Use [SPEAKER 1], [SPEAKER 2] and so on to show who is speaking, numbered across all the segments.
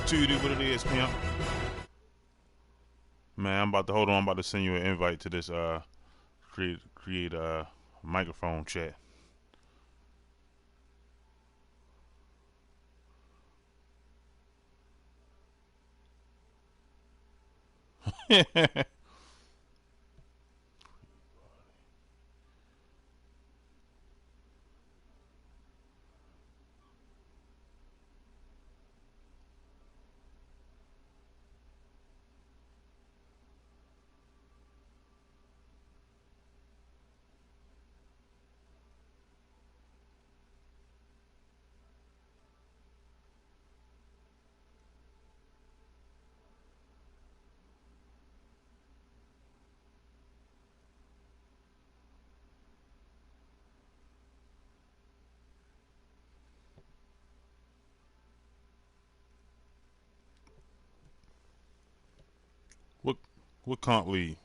[SPEAKER 1] Tuesday, what it is, pimp. Man, I'm about to send you an invite to this create a microphone chat. What can't leave?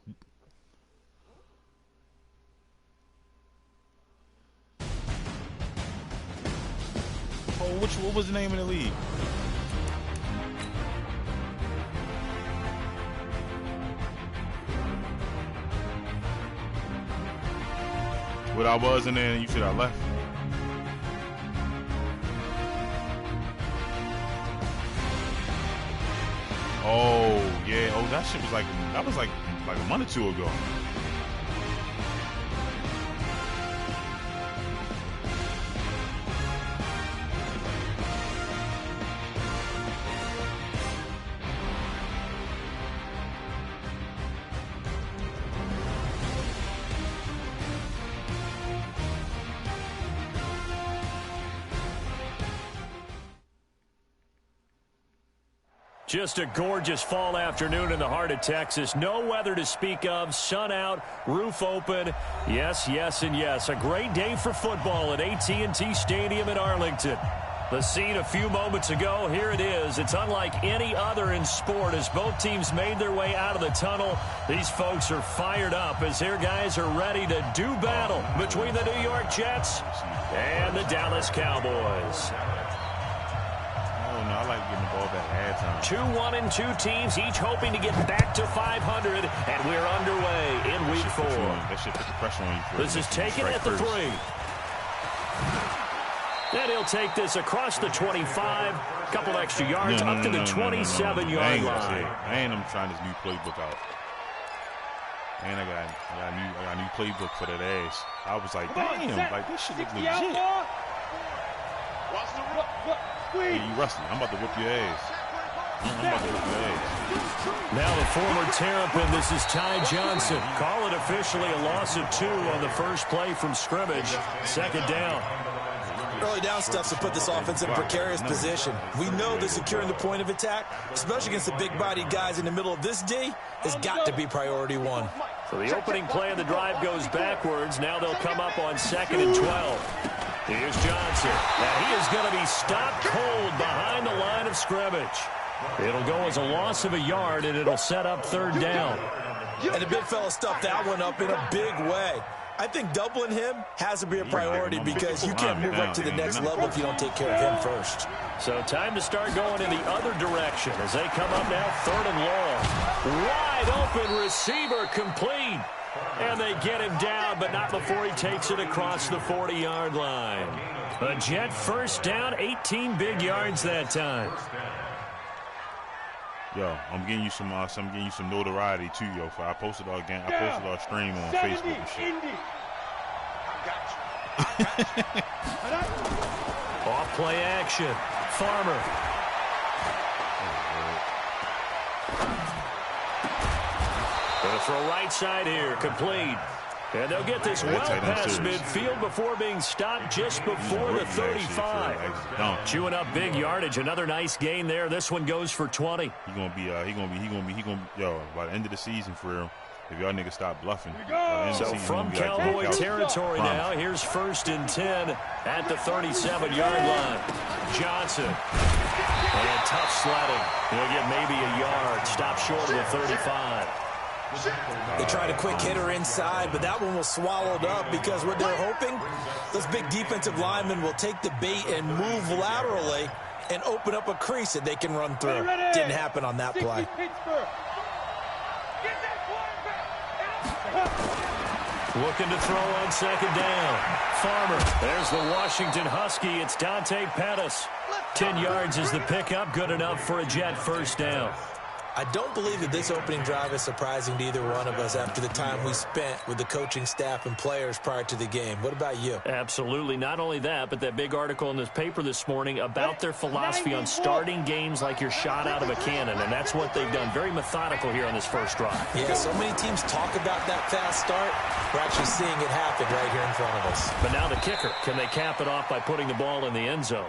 [SPEAKER 1] Oh, what was the name of the league? What I was in there and you said I left. Oh yeah, oh that shit was like a month or two ago.
[SPEAKER 2] Just a gorgeous fall afternoon in the heart of Texas. No weather to speak of. Sun out, roof open. Yes, yes, and yes. A great day for football at AT&T Stadium in Arlington. The scene a few moments ago, here it is. It's unlike any other in sport as both teams made their way out of the tunnel. These folks are fired up as their guys are ready to do battle between the New York Jets and the Dallas Cowboys.
[SPEAKER 1] I like getting the ball back at halftime.
[SPEAKER 2] 2-1 and 2 teams, each hoping to get back to 500, and we're underway in Week 4.
[SPEAKER 1] That should put the pressure on you.
[SPEAKER 2] This is taken at the 3. Then he'll take this across the 25, couple extra yards, up to the 27-yard line.
[SPEAKER 1] And I'm trying this new playbook out. And I got a new playbook for that ass. I was like, damn, like this shit looks legit. Hey, you rusty. I'm about to whip your ass.
[SPEAKER 2] Now the former Terrapin, this is Ty Johnson. Call it officially a loss of 2 on the first play from scrimmage. Second down.
[SPEAKER 3] Early down stuff to put this offense in a precarious position. We know that securing the point of attack, especially against the big-bodied guys in the middle of this D, has got to be priority 1.
[SPEAKER 2] So the opening play of the drive goes backwards. Now they'll come up on 2nd and 12. Here's Johnson, and he is going to be stopped cold behind the line of scrimmage. It'll go as a loss of a yard, and it'll set up 3rd down.
[SPEAKER 3] And the big fella stuffed that one up in a big way. I think doubling him has to be a priority because you can't move up to the next level if you don't take care of him first.
[SPEAKER 2] So time to start going in the other direction as they come up now 3rd and long. Wide open receiver complete. And they get him down, but not before he takes it across the 40-yard line. A Jet first down, 18 big yards that time.
[SPEAKER 1] Yo, I'm getting you some notoriety too, yo. I posted our game. I posted our stream on Facebook and shit.
[SPEAKER 2] Off play action. Farmer. Gonna throw right side here, complete. And they'll get this well past midfield before being stopped just before the 35. Chewing up big yardage. Another nice gain there. This one goes for 20.
[SPEAKER 1] Yo, by the end of the season for real, if y'all niggas stop bluffing.
[SPEAKER 2] So from Cowboy territory now, here's 1st and 10 at the 37-yard line. Johnson. And tough sledding. He'll get maybe a yard. Stop short of the 35.
[SPEAKER 3] They tried a quick hitter inside, but that one was swallowed up because what they're hoping, those big defensive linemen will take the bait and move laterally and open up a crease that they can run through. Didn't happen on that play.
[SPEAKER 2] Looking to throw on second down. Farmer. There's the Washington Husky. It's Dante Pettis. 10 yards is the pickup. Good enough for a Jet first down.
[SPEAKER 3] I don't believe that this opening drive is surprising to either one of us after the time we spent with the coaching staff and players prior to the game. What about you?
[SPEAKER 2] Absolutely. Not only that, but that big article in this paper this morning about their philosophy on starting games like you're shot out of a cannon, and that's what they've done. Very methodical here on this first drive.
[SPEAKER 3] Yeah, so many teams talk about that fast start. We're actually seeing it happen right here in front of us.
[SPEAKER 2] But now the kicker. Can they cap it off by putting the ball in the end zone?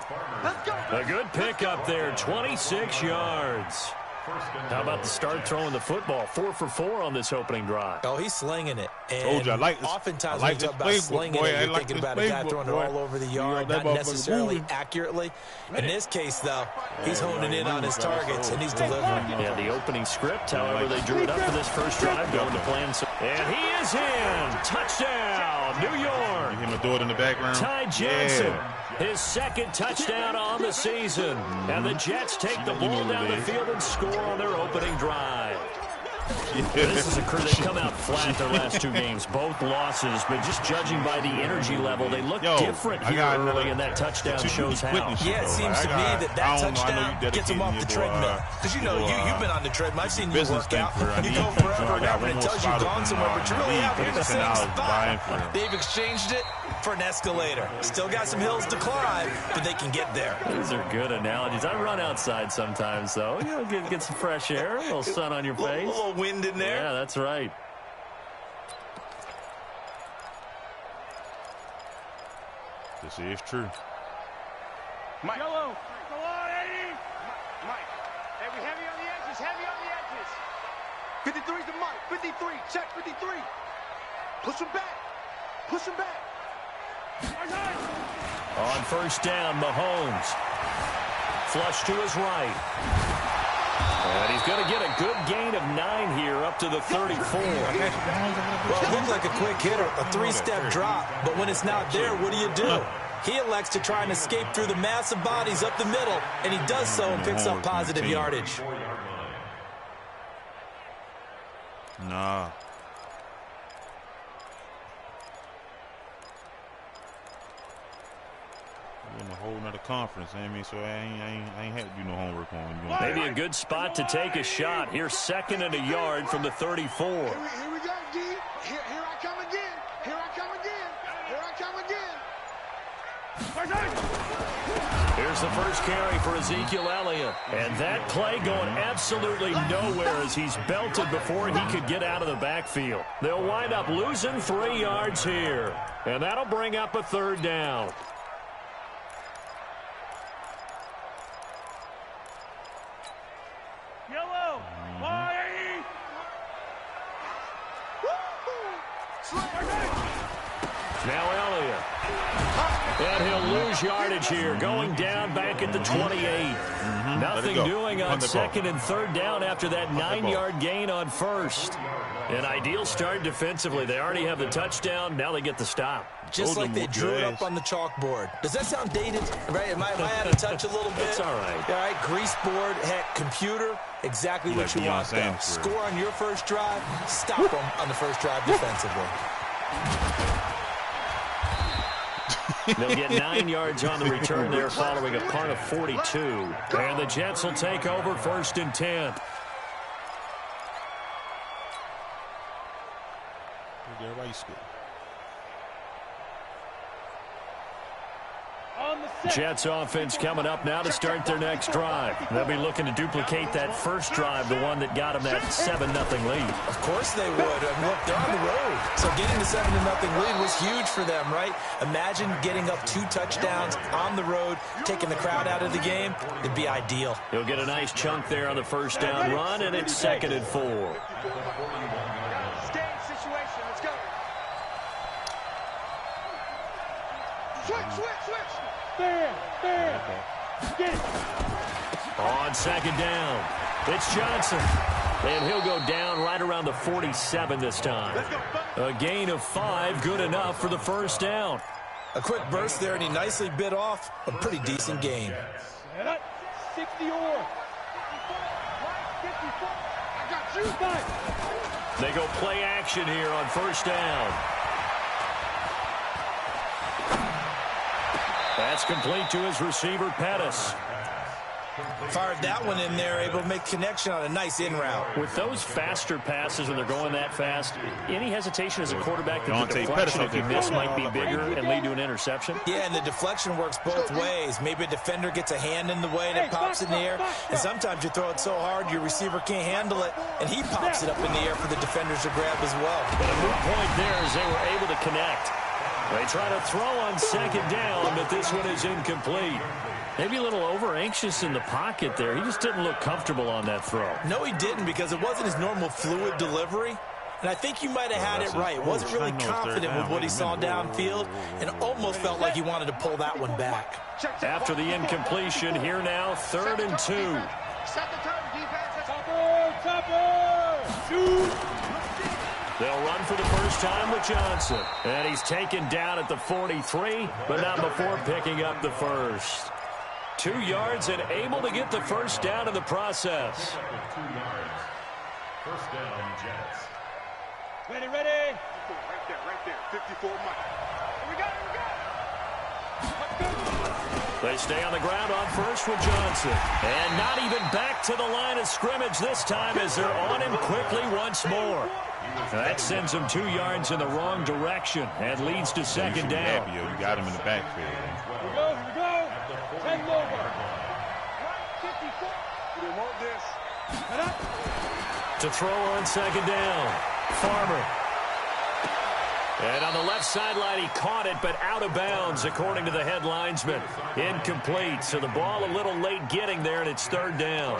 [SPEAKER 2] A good pickup there, 26 yards. How about the start throwing the football? 4 for 4 on this opening drive.
[SPEAKER 3] Oh, he's slinging it. And
[SPEAKER 1] told you,
[SPEAKER 3] oftentimes when you talk about slinging it, you're thinking about a guy throwing it all over the yard, not necessarily accurately. In this case, though, he's honing in on his targets, and he's delivering.
[SPEAKER 2] Yeah, the opening script, however, they drew it up for this first drive, going to plan. And he is in. Touchdown, New York.
[SPEAKER 1] You hear him do it in the background.
[SPEAKER 2] Ty Johnson. Yeah. His second touchdown on the season. And the Jets take the ball down the field and score on their opening drive. This is a crew that come out flat their last 2 games. Both losses, but just judging by the energy level, they look different here early, and that touchdown shows how.
[SPEAKER 3] Yeah, it seems to me that touchdown gets them off the treadmill. Because, you know, you've been on the treadmill. I've seen you work out. You go forever and ever, and it tells you've gone somewhere, but you're really out here in the same spot. They've exchanged it for an escalator. Still got some hills to climb, but they can get there.
[SPEAKER 2] These are good analogies. I run outside sometimes, though. You know, get some fresh air, a little sun on your face.
[SPEAKER 3] A little wind in there.
[SPEAKER 2] Yeah, that's right.
[SPEAKER 1] This is true.
[SPEAKER 4] Mike. Yellow. Come on, Eddie. Mike. Hey, we heavy on the edges. Heavy on the edges. 53's the Mike. 53. Check 53. Push him back. Push him back.
[SPEAKER 2] On first down, Mahomes. Flush to his right. And he's going to get a good gain of 9 here up to the 34.
[SPEAKER 3] Well, it looked like a quick hitter, a 3-step drop. But when it's not there, what do? He elects to try and escape through the massive bodies up the middle, and he does so and picks up positive yardage.
[SPEAKER 1] Nah. In a whole nother conference, I mean, so I ain't had to do no homework on you.
[SPEAKER 2] Maybe a good spot to take a shot. Here's 2nd and a yard from the 34.
[SPEAKER 4] Here we go, D. Here I come again. Here I come again. Here I come again.
[SPEAKER 2] Here's the first carry for Ezekiel Elliott. And that play going absolutely nowhere as he's belted before he could get out of the backfield. They'll wind up losing 3 yards here. And that'll bring up a 3rd down.
[SPEAKER 4] Yellow.
[SPEAKER 2] Now Elliott. And he'll lose yardage here, going down back at the 28. Nothing doing on 2nd and 3rd down after that 9-yard gain on 1st. An ideal start defensively. They already have the touchdown. Now they get the stop.
[SPEAKER 3] Just like they drew it up on the chalkboard. Does that sound dated? Right? Am I out of touch a little bit?
[SPEAKER 2] It's all right.
[SPEAKER 3] All right, grease board, heck, computer, exactly what you want though. Score on your first drive, stop them on the first drive defensively.
[SPEAKER 2] They'll get 9 yards on the return there following a punt of 42. And the Jets will take over 1st and 10. Jets offense coming up now to start their next drive. They'll be looking to duplicate that first drive, the one that got them that 7-0 lead.
[SPEAKER 3] Of course they would. Look, they're on the road. So getting the 7-0 lead was huge for them, right? Imagine getting up 2 touchdowns on the road, taking the crowd out of the game. It'd be ideal.
[SPEAKER 2] He'll get a nice chunk there on the first down run, and it's 2nd and 4. On 2nd down, it's Johnson. And he'll go down right around the 47 this time. A gain of 5, good enough for the first down.
[SPEAKER 3] A quick burst there, and he nicely bit off a pretty decent gain.
[SPEAKER 4] 60 or 54. I got you.
[SPEAKER 2] They go play action here on first down. That's complete to his receiver, Pettis.
[SPEAKER 3] Fired that one in there, able to make connection on a nice in route.
[SPEAKER 2] With those faster passes when they're going that fast, any hesitation as a quarterback that the deflection, if you miss, might be bigger and lead to an interception?
[SPEAKER 3] Yeah, and the deflection works both ways. Maybe a defender gets a hand in the way and it pops in the air, and sometimes you throw it so hard your receiver can't handle it, and he pops it up in the air for the defenders to grab as well.
[SPEAKER 2] But a moot point there as they were able to connect. They try to throw on second down, but this one is incomplete. Maybe a little over-anxious in the pocket there. He just didn't look comfortable on that throw.
[SPEAKER 3] No, he didn't, because it wasn't his normal fluid delivery. And I think you might have had it right. Wasn't really confident with what he saw downfield and almost felt like he wanted to pull that one back.
[SPEAKER 2] After the incompletion, here now, 3rd and 2.
[SPEAKER 4] Set the turn, defense. Topper! Shoot!
[SPEAKER 2] They'll run for the first time with Johnson. And he's taken down at the 43, but not before picking up the first. 2 yards and able to get the first down in the process.
[SPEAKER 5] 2 yards. First down, Jets.
[SPEAKER 4] Ready. Right there. 54 Mike. We got it.
[SPEAKER 2] They stay on the ground on first with Johnson. And not even back to the line of scrimmage this time as they're on him quickly once more. That sends him 2 yards in the wrong direction and leads to second down.
[SPEAKER 1] You got him in the backfield.
[SPEAKER 4] Here we go. 10 over. 54. We don't want this.
[SPEAKER 2] To throw on second down. Farmer. And on the left sideline, he caught it, but out of bounds, according to the head linesman. Incomplete, so the ball a little late getting there, and it's 3rd down.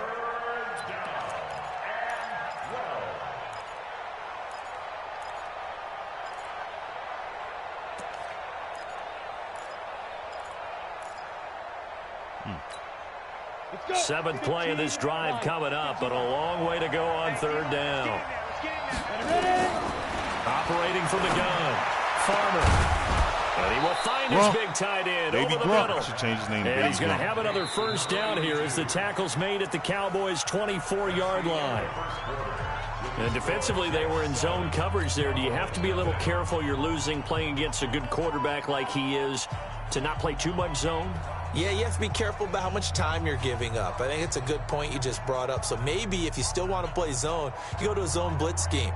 [SPEAKER 2] Seventh play of this drive coming up, but a long way to go on 3rd down. Operating from the gun, Farmer. And he will find his big tight end over the middle.
[SPEAKER 1] Should change his name.
[SPEAKER 2] And he's going to have another first down here as the tackle's made at the Cowboys' 24-yard line. And defensively, they were in zone coverage there. Do you have to be a little careful? You're losing, playing against a good quarterback like he is, to not play too much zone?
[SPEAKER 3] Yeah, you have to be careful about how much time you're giving up. I think it's a good point you just brought up. So maybe if you still want to play zone, you go to a zone blitz scheme.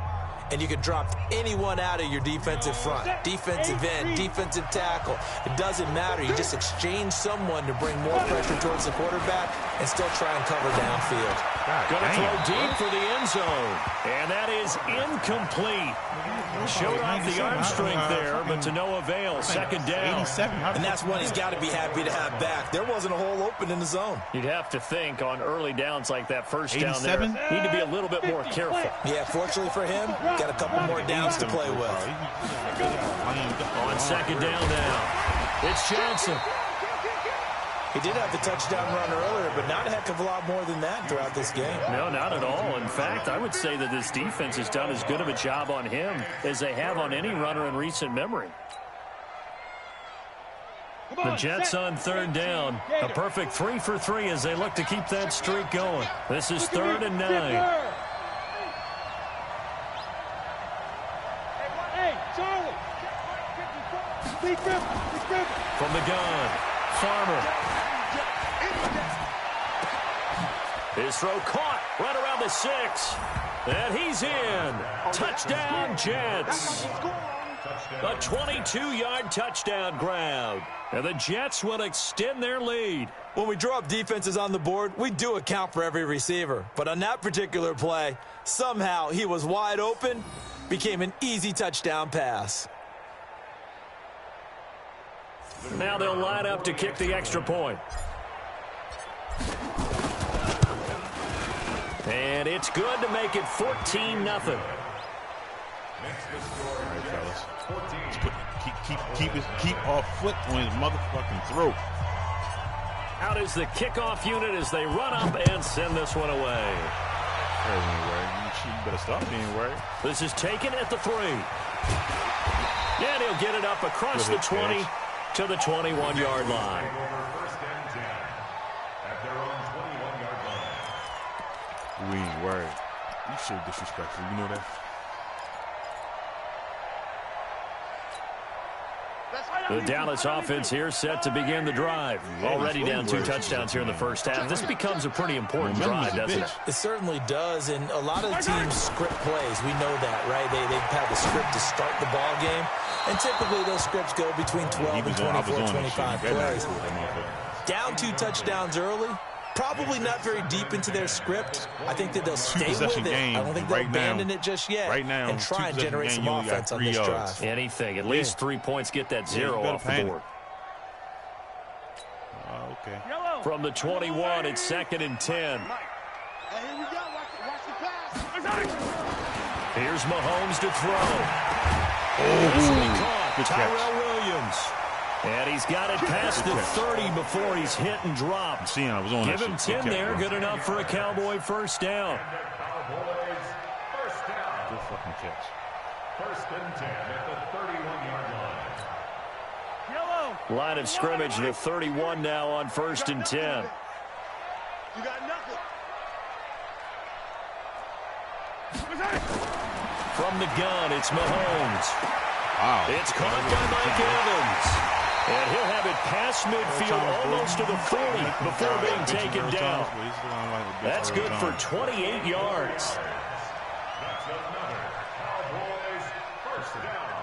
[SPEAKER 3] And you can drop anyone out of your defensive front, defensive end, defensive tackle. It doesn't matter. You just exchange someone to bring more pressure towards the quarterback and still try and cover downfield.
[SPEAKER 2] Going to throw deep for the end zone. And that is incomplete. Showed off the arm strength there, but to no avail. Second down.
[SPEAKER 3] And that's one he's got to be happy to have back. There wasn't a hole open in the zone.
[SPEAKER 2] You'd have to think on early downs like that first down there, need to be a little bit more careful.
[SPEAKER 3] Yeah, fortunately for him, got a couple more downs to play with.
[SPEAKER 2] On second down now, it's Johnson.
[SPEAKER 3] He did have the touchdown run earlier, but not a heck of a lot more than that throughout this game.
[SPEAKER 2] No, not at all. In fact, I would say that this defense has done as good of a job on him as they have on any runner in recent memory. The Jets on 3rd down. A perfect 3 for 3 as they look to keep that streak going. This is 3rd and 9.
[SPEAKER 4] Hey, Charlie.
[SPEAKER 2] From the gun, Farmer. His throw caught right around the 6. And he's in. Touchdown, Jets. A 22-yard touchdown grab. And the Jets will extend their lead.
[SPEAKER 3] When we draw up defenses on the board, we do account for every receiver. But on that particular play, somehow he was wide open, became an easy touchdown pass.
[SPEAKER 2] Now they'll line up to kick the extra point. And it's good to make it 14-0.
[SPEAKER 1] All right, fellas. Keep off foot on his motherfucking throat.
[SPEAKER 2] Out is the kickoff unit as they run up and send this one away.
[SPEAKER 1] You better stop being worried.
[SPEAKER 2] This is taken at the 3. And he'll get it up across the 20 to the 21-yard line.
[SPEAKER 1] We ain't worried. You so disrespectful. You know that?
[SPEAKER 2] The Dallas offense here set to begin the drive. Already down 2 touchdowns here in the first half. This becomes a pretty important drive, doesn't it?
[SPEAKER 3] It certainly does, and a lot of the teams script plays. We know that, right? They have a script to start the ball game, and typically those scripts go between 12 and 24, 25 plays. Down 2 touchdowns early. Probably not very deep into their script. I think that they'll stay with it. I don't think they'll abandon it just yet and try and generate some offense on this drive.
[SPEAKER 2] Anything. At least 3 points, get that 0 off the board.
[SPEAKER 1] Okay.
[SPEAKER 2] From the 21, it's 2nd and 10.
[SPEAKER 4] Here we go. Watch the pass.
[SPEAKER 2] Here's Mahomes to throw.
[SPEAKER 1] Good catch.
[SPEAKER 2] Tyrell Williams. And he's got it past the 30 before he's hit and dropped.
[SPEAKER 1] I was on
[SPEAKER 2] Give him 10 there. Good enough for a Cowboy first down.
[SPEAKER 1] Good fucking catch.
[SPEAKER 5] 1st and 10 at the 31-yard line.
[SPEAKER 2] Line of scrimmage to 31 now on 1st and 10.
[SPEAKER 4] You got nothing.
[SPEAKER 2] From the gun, it's Mahomes.
[SPEAKER 1] Wow.
[SPEAKER 2] It's caught by Mike Evans. And he'll have it past midfield almost to the 40 before being taken down. That's good for 28 yards.
[SPEAKER 5] That's another Cowboys first down.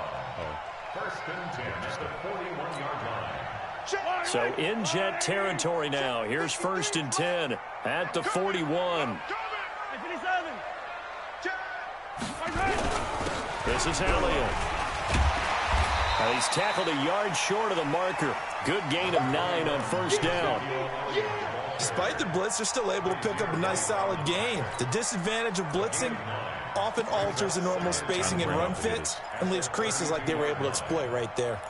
[SPEAKER 5] 1st and 10 at the 41-yard line.
[SPEAKER 2] So in Jet territory now. Here's 1st and 10 at the 41. This is Elliott. He's tackled a yard short of the marker. Good gain of 9 on 1st down.
[SPEAKER 3] Despite the blitz, they're still able to pick up a nice, solid gain. The disadvantage of blitzing often alters the normal spacing and run fits and leaves creases like they were able to exploit right there.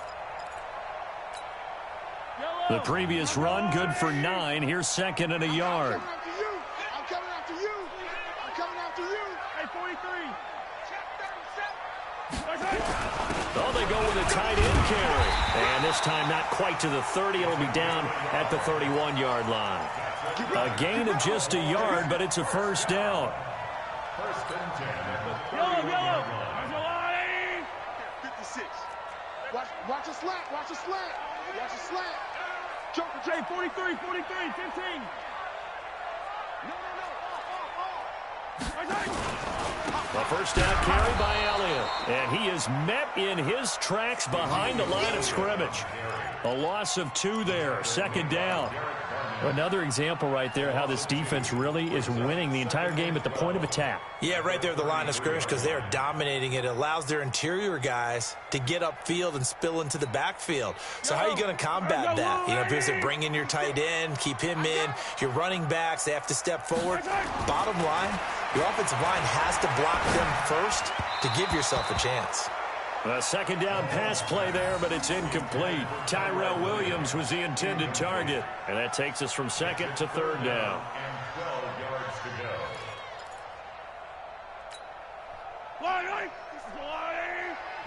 [SPEAKER 2] The previous run, good for 9. Here's 2nd and a yard.
[SPEAKER 4] I'm coming after you. I'm coming after you. Hey, 43.
[SPEAKER 2] Oh, they go with a tight end carry. And this time not quite to the 30. It'll be down at the 31-yard line. A gain of just a yard, but it's a first down.
[SPEAKER 5] 1st and 10 at the 31-yard line.
[SPEAKER 4] 56. Watch a slant. Watch a slant. Watch a slant. Joker J, 43, 15.
[SPEAKER 2] The first down carry by Elliott. And he is met in his tracks behind the line of scrimmage. A loss of 2 there. 2nd down. Another example right there how this defense really is winning the entire game at the point of attack.
[SPEAKER 3] Yeah, right there at the line of scrimmage because they are dominating it. It allows their interior guys to get upfield and spill into the backfield. So how are you going to combat that? You know, if you bring in your tight end, keep him in, your running backs, they have to step forward. Bottom line, your offensive line has to block them first to give yourself a chance.
[SPEAKER 2] A 2nd down pass play there, but it's incomplete. Tyrell Williams was the intended target. And that takes us from 2nd to 3rd down.
[SPEAKER 5] And 12 yards to go.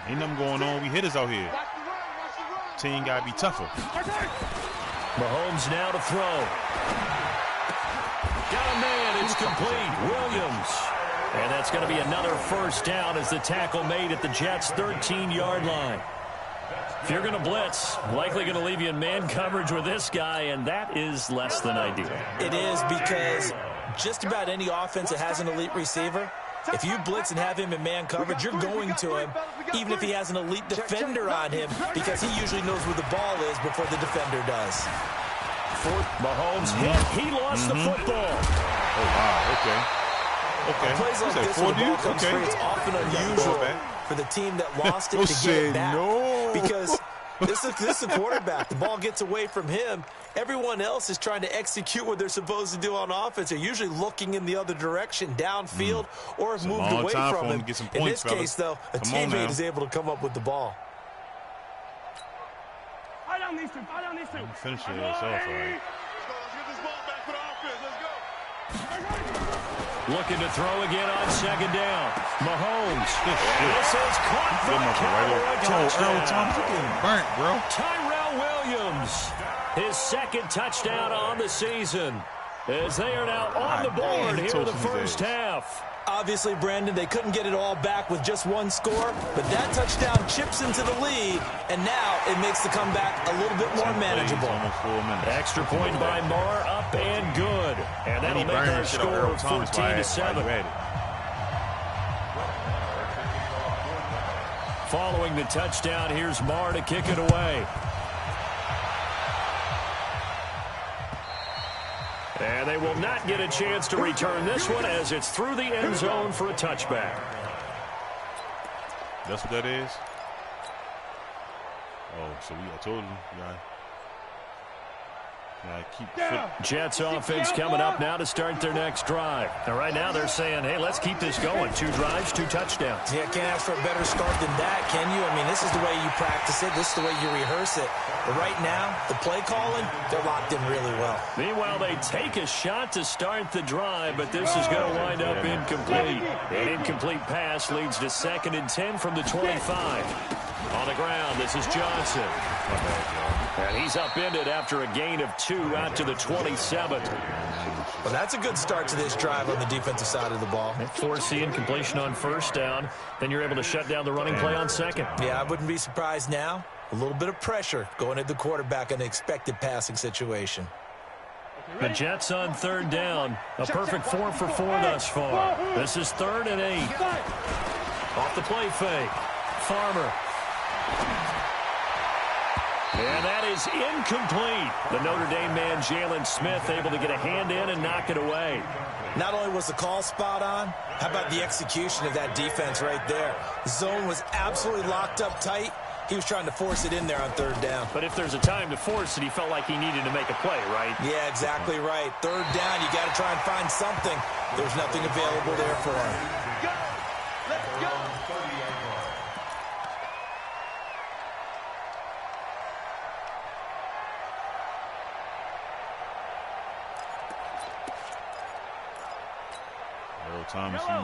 [SPEAKER 1] Ain't nothing going on. We hitters out here. Team got to be tougher.
[SPEAKER 2] Mahomes now to throw. Got a man. It's complete. Williams. And that's going to be another first down as the tackle made at the Jets' 13-yard line. If you're going to blitz, likely going to leave you in man coverage with this guy, and that is less than ideal.
[SPEAKER 3] It is because just about any offense that has an elite receiver, if you blitz and have him in man coverage, you're going to him, even if he has an elite defender on him, because he usually knows where the ball is before the defender does.
[SPEAKER 2] Mahomes hit. He lost the football.
[SPEAKER 1] Oh, wow. Okay.
[SPEAKER 3] Plays like this when the ball comes free, it's often unusual for the team that lost it to get it back. Because this is a quarterback. The ball gets away from him. Everyone else is trying to execute what they're supposed to do on offense. They're usually looking in the other direction, downfield, or have moved away from him. In this case, though, a teammate is able to come up with the ball.
[SPEAKER 4] Fight on these two.
[SPEAKER 1] Finish it yourself, all right.
[SPEAKER 4] Let's get this ball back for the offense. Let's go.
[SPEAKER 2] Looking to throw again on 2nd down. Mahomes. This is caught for a touchdown.
[SPEAKER 1] You're getting burnt, bro.
[SPEAKER 2] Tyrell Williams. His 2nd touchdown on the season. as they are now on the board here in the first half.
[SPEAKER 3] Obviously, Brandon, they couldn't get it all back with just one score, but that touchdown chips into the lead, and now it makes the comeback a little bit more manageable.
[SPEAKER 2] Extra point by Moore, up and good. And that'll make our score 14-7. Following the touchdown, here's Moore to kick it away. And they will not get a chance to return this one as it's through the end zone for a touchback.
[SPEAKER 1] That's what that is? Oh, so I told you.
[SPEAKER 2] Jets offense coming up now to start their next drive. Now, right now they're saying, hey, let's keep this going. 2 drives, 2 touchdowns.
[SPEAKER 3] Yeah, can't ask for a better start than that, can you? I mean, this is the way you practice it. This is the way you rehearse it. But right now, the play calling, they're locked in really well.
[SPEAKER 2] Meanwhile, they take a shot to start the drive, but this is going to wind up incomplete. An incomplete pass leads to 2nd and 10 from the 25. On the ground, this is Johnson. And he's upended after a gain of 2 out to the 27.
[SPEAKER 3] Well, that's a good start to this drive on the defensive side of the ball.
[SPEAKER 2] Force the incompletion on first down. Then you're able to shut down the running play on second.
[SPEAKER 3] Yeah, I wouldn't be surprised now. A little bit of pressure going at the quarterback in an expected passing situation.
[SPEAKER 2] The Jets on 3rd down. A perfect 4 for 4 thus far. This is 3rd and 8. Off the play fake. Farmer. And that is incomplete. The Notre Dame man, Jalen Smith, able to get a hand in and knock it away.
[SPEAKER 3] Not only was the call spot on, how about the execution of that defense right there? The zone was absolutely locked up tight. He was trying to force it in there on 3rd down.
[SPEAKER 2] But if there's a time to force it, he felt like he needed to make a play, right?
[SPEAKER 3] Yeah, exactly right. 3rd down, you got to try and find something. There's nothing available there for him.
[SPEAKER 4] Go! Let's go!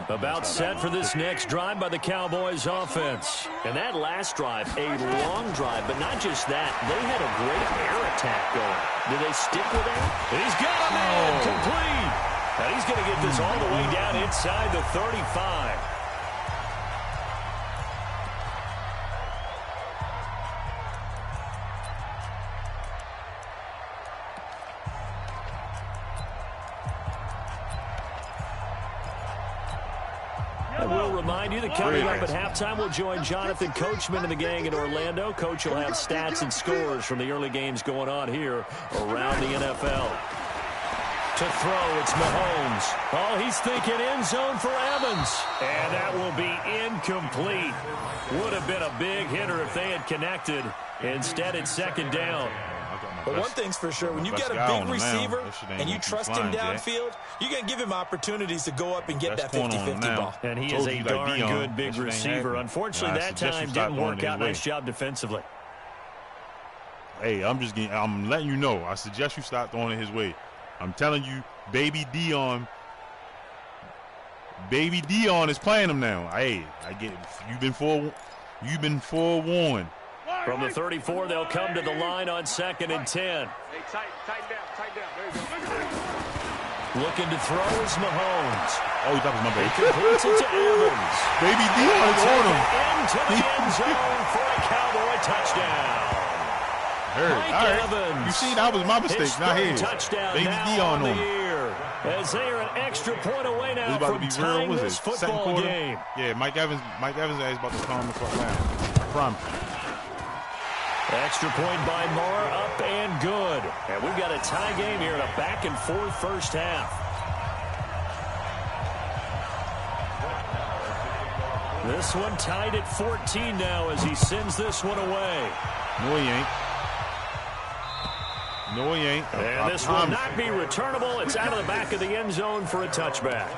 [SPEAKER 2] About set for this next drive by the Cowboys offense. And that last drive, a long drive, but not just that. They had a great air attack going. Did they stick with that? And he's got a man complete. And he's going to get this all the way down inside the 35. We'll remind you that coming up at halftime, we'll join Jonathan Coachman and the gang in Orlando. Coach will have stats and scores from the early games going on here around the NFL. To throw, it's Mahomes. Oh, he's thinking end zone for Evans. And that will be incomplete. Would have been a big hitter if they had connected. Instead, it's 2nd down.
[SPEAKER 3] But one thing's for sure, when you get a big receiver and you trust him downfield, you're going to give him opportunities to go up and get that 50-50 ball.
[SPEAKER 2] And he is a darn good big receiver. Unfortunately, that time didn't work out. Nice job defensively.
[SPEAKER 1] Hey, I'm letting you know. I suggest you stop throwing it his way. I'm telling you, Baby Dion is playing him now. Hey, I get it. You've been forewarned.
[SPEAKER 2] From the 34, they'll come to the line on 2nd and 10.
[SPEAKER 4] Hey, tighten down. There you go.
[SPEAKER 2] Looking to throw is Mahomes.
[SPEAKER 1] Oh, he thought it was my baby.
[SPEAKER 2] He completes it to Evans.
[SPEAKER 1] Baby Dion is on him.
[SPEAKER 2] Into the end zone for a Cowboy touchdown.
[SPEAKER 1] Mike Evans. You see, that was my mistake, not his.
[SPEAKER 2] Touchdown
[SPEAKER 1] Baby Dion on him.
[SPEAKER 2] As they are an extra point away now
[SPEAKER 1] from
[SPEAKER 2] tying this football game.
[SPEAKER 1] Yeah, Mike Evans is about to calm the fuck down. I promise you.
[SPEAKER 2] Extra point by Moore, up and good. And we've got a tie game here in a back-and-forth first half. This one tied at 14 now as he sends this one away.
[SPEAKER 1] No, he ain't. No, he ain't.
[SPEAKER 2] And this will not be returnable. It's out of the back of the end zone for a touchback.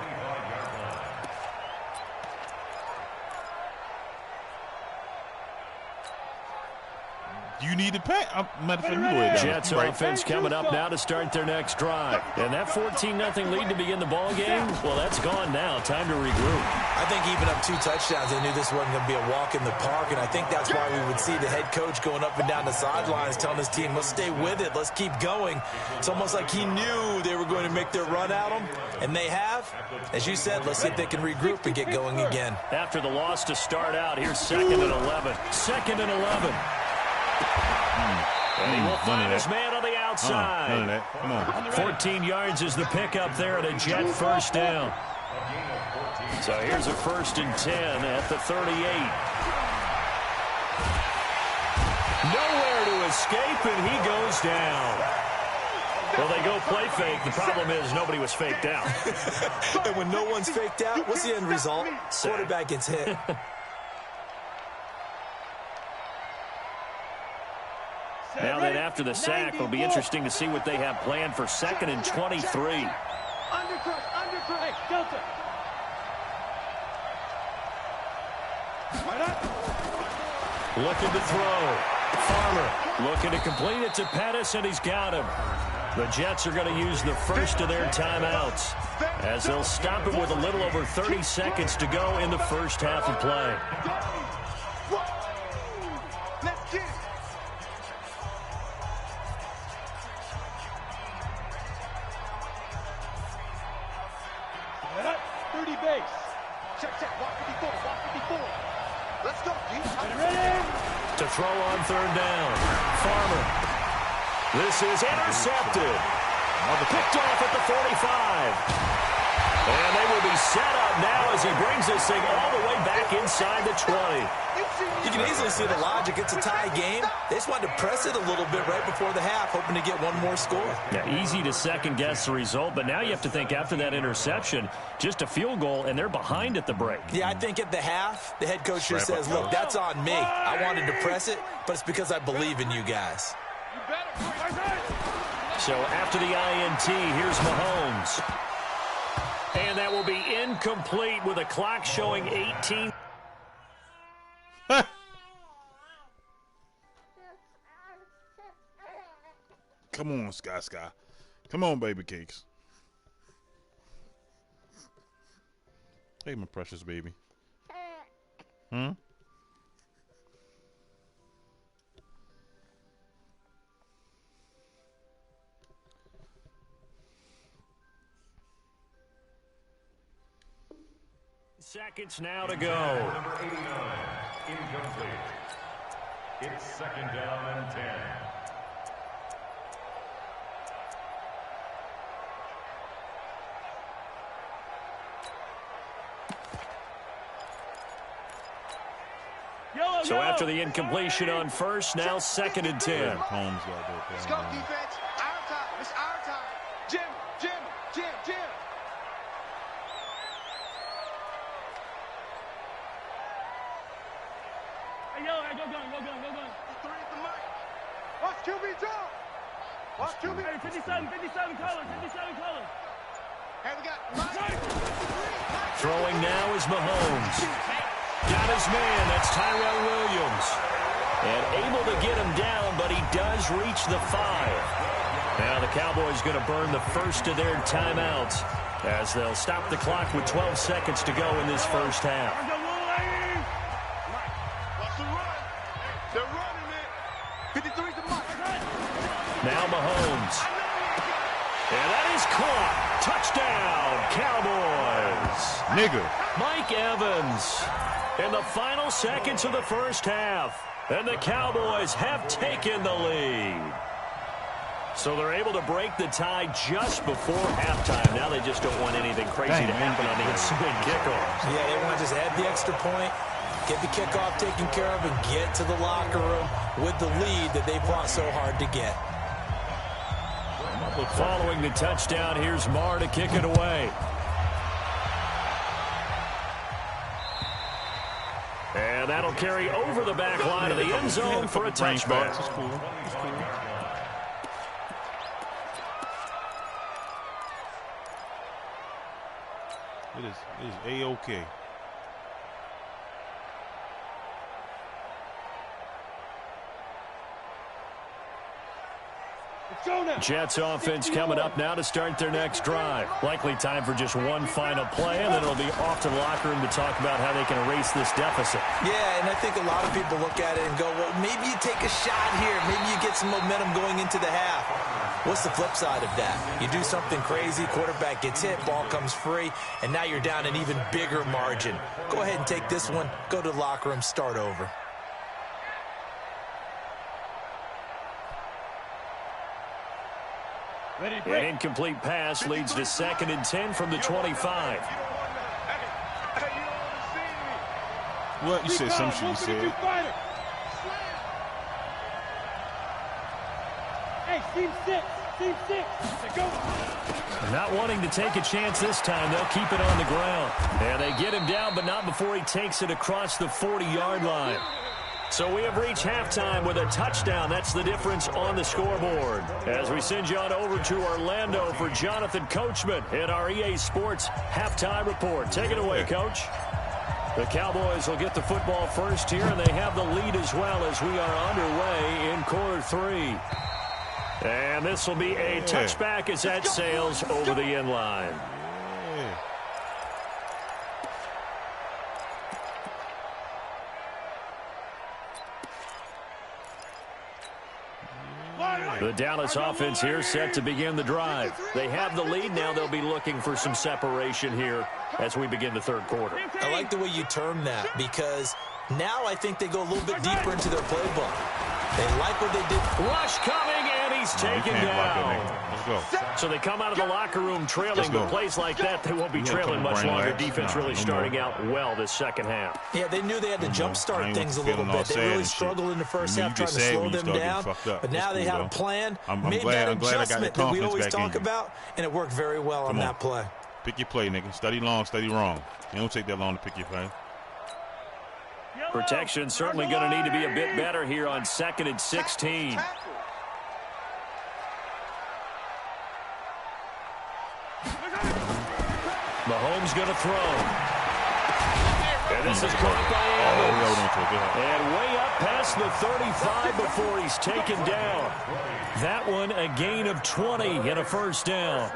[SPEAKER 1] You need to pay. Matter of fact, you go ahead.
[SPEAKER 2] Jets offense coming up now to start their next drive. And that 14-0 lead to begin the ball game, well, that's gone now. Time to regroup.
[SPEAKER 3] I think even up 2 touchdowns, they knew this wasn't going to be a walk in the park, and I think that's why we would see the head coach going up and down the sidelines telling his team, let's stay with it, let's keep going. It's almost like he knew they were going to make their run at him, and they have. As you said, let's see if they can regroup and get going again.
[SPEAKER 2] After the loss to start out, here's 2nd and 11. 2nd and 11. And he will find his man on the outside.
[SPEAKER 1] None of that. Come on.
[SPEAKER 2] 14 yards is the pickup there at a Jet first down. So here's a 1st and 10 at the 38. Nowhere to escape, and he goes down. Well, they go play fake. The problem is nobody was faked out.
[SPEAKER 3] And when no one's faked out, what's the end result? Quarterback gets hit.
[SPEAKER 2] Now then, after the sack, it'll be interesting to see what they have planned for 2nd and 23.
[SPEAKER 4] Undercut. Hey, Delta.
[SPEAKER 2] Looking to throw. Farmer looking to complete it to Pettis, and he's got him. The Jets are going to use the first of their timeouts as they'll stop it with a little over 30 seconds to go in the first half of play.
[SPEAKER 4] Let's get it. Check. Walk 54. Let's go, D.
[SPEAKER 2] Ready? To throw on 3rd down. Farmer. This is intercepted. Picked off at the 45. And they will be set up now as he brings this thing all the way back inside the 20.
[SPEAKER 3] You can easily see the logic. It's a tie game. They just wanted to press it a little bit right before the half, hoping to get one more score.
[SPEAKER 2] Yeah, easy to second-guess the result, but now you have to think after that interception, just a field goal, and they're behind at the break.
[SPEAKER 3] Yeah, I think at the half, the head coach just says, look, that's on me. I wanted to press it, but it's because I believe in you guys.
[SPEAKER 2] So after the INT, here's Mahomes. And that will be incomplete with a clock showing 18.
[SPEAKER 1] Come on, Sky. Come on, baby cakes. Hey, my precious baby. Hmm?
[SPEAKER 2] Seconds now to go.
[SPEAKER 5] Number 89, incomplete. It's 2nd down and 10.
[SPEAKER 2] So after the incompletion on first, now 2nd and 10.
[SPEAKER 4] Let's go, defense. Our time. It's our time. Jim. Hey, yo, go gun. 3 at the mic. Watch QB draw. Watch QB. Hey, 57 colors. Hey, we got Mike.
[SPEAKER 2] Throwing now is Mahomes. Got his man, that's Tyrell Williams. And able to get him down, but he does reach the 5. Now the Cowboys going to burn the first of their timeouts as they'll stop the clock with 12 seconds to go in this first half.
[SPEAKER 4] They're running it. 53's the mark.
[SPEAKER 2] Now Mahomes. And that is caught. Touchdown, Cowboys.
[SPEAKER 1] Nigga.
[SPEAKER 2] Mike Evans in the final seconds of the first half. And the Cowboys have taken the lead. So they're able to break the tie just before halftime. Now they just don't want anything crazy to happen on the ensuing kickoff.
[SPEAKER 3] Yeah, they want to just add the extra point, get the kickoff taken care of, and get to the locker room with the lead that they fought so hard to get.
[SPEAKER 2] Following the touchdown, here's Marr to kick it away. And that'll carry over the back line of the end zone for a touchback.
[SPEAKER 1] It's cool. It is A-OK.
[SPEAKER 2] Jets offense coming up now to start their next drive. Likely time for just one final play, and then it'll be off to the locker room to talk about how they can erase this deficit.
[SPEAKER 3] Yeah, and I think a lot of people look at it and go, well, maybe you take a shot here. Maybe you get some momentum going into the half. What's the flip side of that? You do something crazy, quarterback gets hit, ball comes free, and now you're down an even bigger margin. Go ahead and take this one, go to the locker room, start over.
[SPEAKER 2] An incomplete pass leads to 2nd and 10 from the 25.
[SPEAKER 1] What? You said some shit you said.
[SPEAKER 6] Hey, team 6. Team 6. Go.
[SPEAKER 2] Not wanting to take a chance this time. They'll keep it on the ground. And they get him down, but not before he takes it across the 40-yard line. So we have reached halftime with a touchdown. That's the difference on the scoreboard. As we send you on over to Orlando for Jonathan Coachman in our EA Sports halftime report. Take it away, Coach. The Cowboys will get the football first here, and they have the lead as well as we are underway in quarter 3. And this will be a touchback as that sails over the end line. The Dallas offense here set to begin the drive. They have the lead. Now they'll be looking for some separation here as we begin the third quarter.
[SPEAKER 3] I like the way you term that because now I think they go a little bit deeper into their playbook. They like what they did.
[SPEAKER 2] Rush coming, and he's taken down.
[SPEAKER 1] Let's go.
[SPEAKER 2] So they come out of the locker room trailing, but plays like that, they won't be trailing much longer. Defense really starting out well this second half.
[SPEAKER 3] Yeah, they knew they had to jumpstart things a little bit. They really struggled in the first half trying to slow them down. But now they had a plan, made that adjustment that we always talk about, and it worked very well on that play.
[SPEAKER 1] Pick your play, nigga. Study long, study wrong. It don't take that long to pick your play.
[SPEAKER 2] Protection certainly going to need to be a bit better here on 2nd and 16. Mahomes going to throw. And this is caught by Evans. And way up past the 35 before he's taken down. That one a gain of 20 and a first down.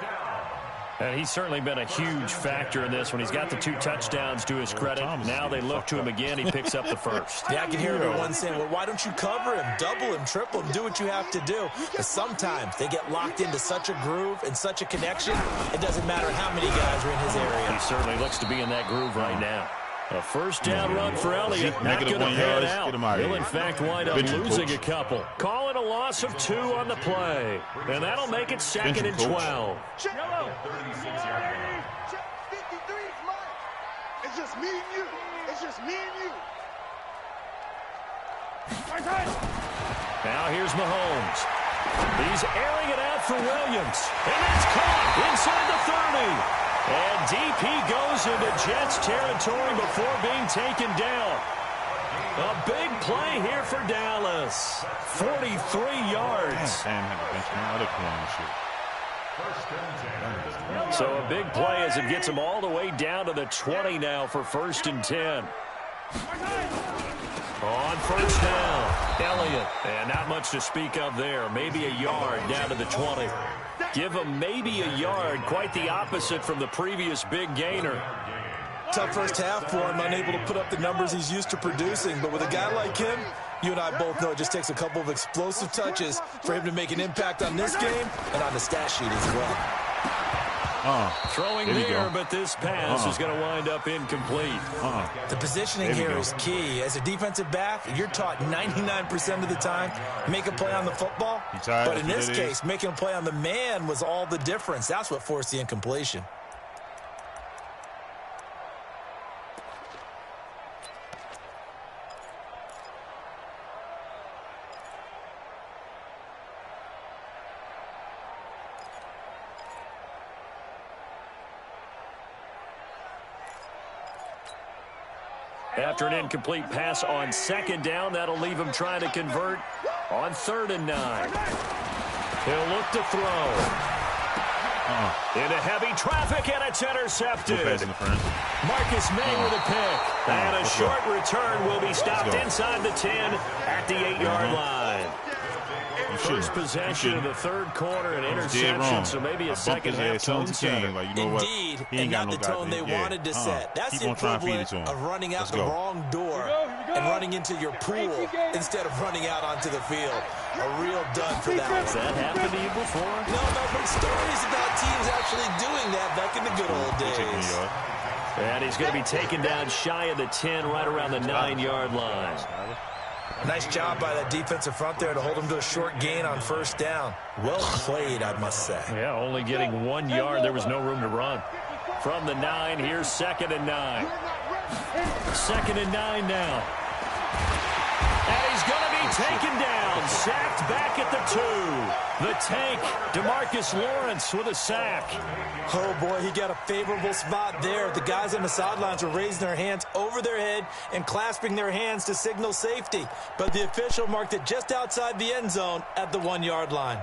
[SPEAKER 2] And he's certainly been a huge factor in this when he's got the 2 touchdowns to his credit. Now they look to him again. He picks up the first.
[SPEAKER 3] Yeah, I can hear everyone saying, well, why don't you cover him, double him, triple him, do what you have to do. But sometimes they get locked into such a groove and such a connection, it doesn't matter how many guys are in his area.
[SPEAKER 2] He certainly looks to be in that groove right now. A first down run for Elliott. Not going to pan out. He'll, in fact, wind up losing a couple. Calling a loss of 2 on the play. And that'll make it 2nd and 12.
[SPEAKER 4] Check 53 is mine. It's just me and you. It's just me and you.
[SPEAKER 2] Now here's Mahomes. He's airing it out for Williams. And that's caught inside the 30. And deep he goes into Jets territory before being taken down. A big play here for Dallas. 43 yards. So a big play as it gets him all the way down to the 20 now for 1st and 10. On first down, Elliott. And not much to speak of there. Maybe a yard down to the 20. Give him maybe a yard. Quite the opposite from the previous big gainer.
[SPEAKER 3] Tough first half for him, unable to put up the numbers he's used to producing. But with a guy like him, you and I both know it just takes a couple of explosive touches for him to make an impact on this game and on the stat sheet as well.
[SPEAKER 2] Throwing there, but this pass is going to wind up incomplete.
[SPEAKER 3] The positioning here is key. As a defensive back, you're taught 99% of the time, make a play on the football. But in this case, making a play on the man was all the difference. That's what forced the incompletion.
[SPEAKER 2] After an incomplete pass on 2nd down, that'll leave him trying to convert on 3rd and 9. He'll look to throw. Into heavy traffic, and it's intercepted. Marcus May with a pick. And a short return will be stopped inside the 10 at the 8-yard line. First possession of the third quarter, an interception, so maybe a second half tone setter.
[SPEAKER 1] Like, you know
[SPEAKER 3] Indeed,
[SPEAKER 1] what? He ain't
[SPEAKER 3] and
[SPEAKER 1] got
[SPEAKER 3] not
[SPEAKER 1] no
[SPEAKER 3] the tone they wanted to set. That's the equivalent of running out the wrong door and running into your pool instead of running out onto the field. A real dud for that one.
[SPEAKER 2] Has that happened to you before?
[SPEAKER 3] No, I've heard stories about teams actually doing that back in the good old days.
[SPEAKER 2] And he's going to be taken down shy of the 10, right around the 9-yard line.
[SPEAKER 3] Nice job by that defensive front there to hold him to a short gain on first down. Well played, I must say.
[SPEAKER 2] Yeah, only getting 1 yard. There was no room to run. From the 9, here's 2nd and 9. 2nd and 9 now. And he's going to be taken down, sacked back at the 2. The tank, DeMarcus Lawrence with a sack.
[SPEAKER 3] Oh, boy, he got a favorable spot there. The guys on the sidelines were raising their hands over their head and clasping their hands to signal safety. But the official marked it just outside the end zone at the 1-yard line.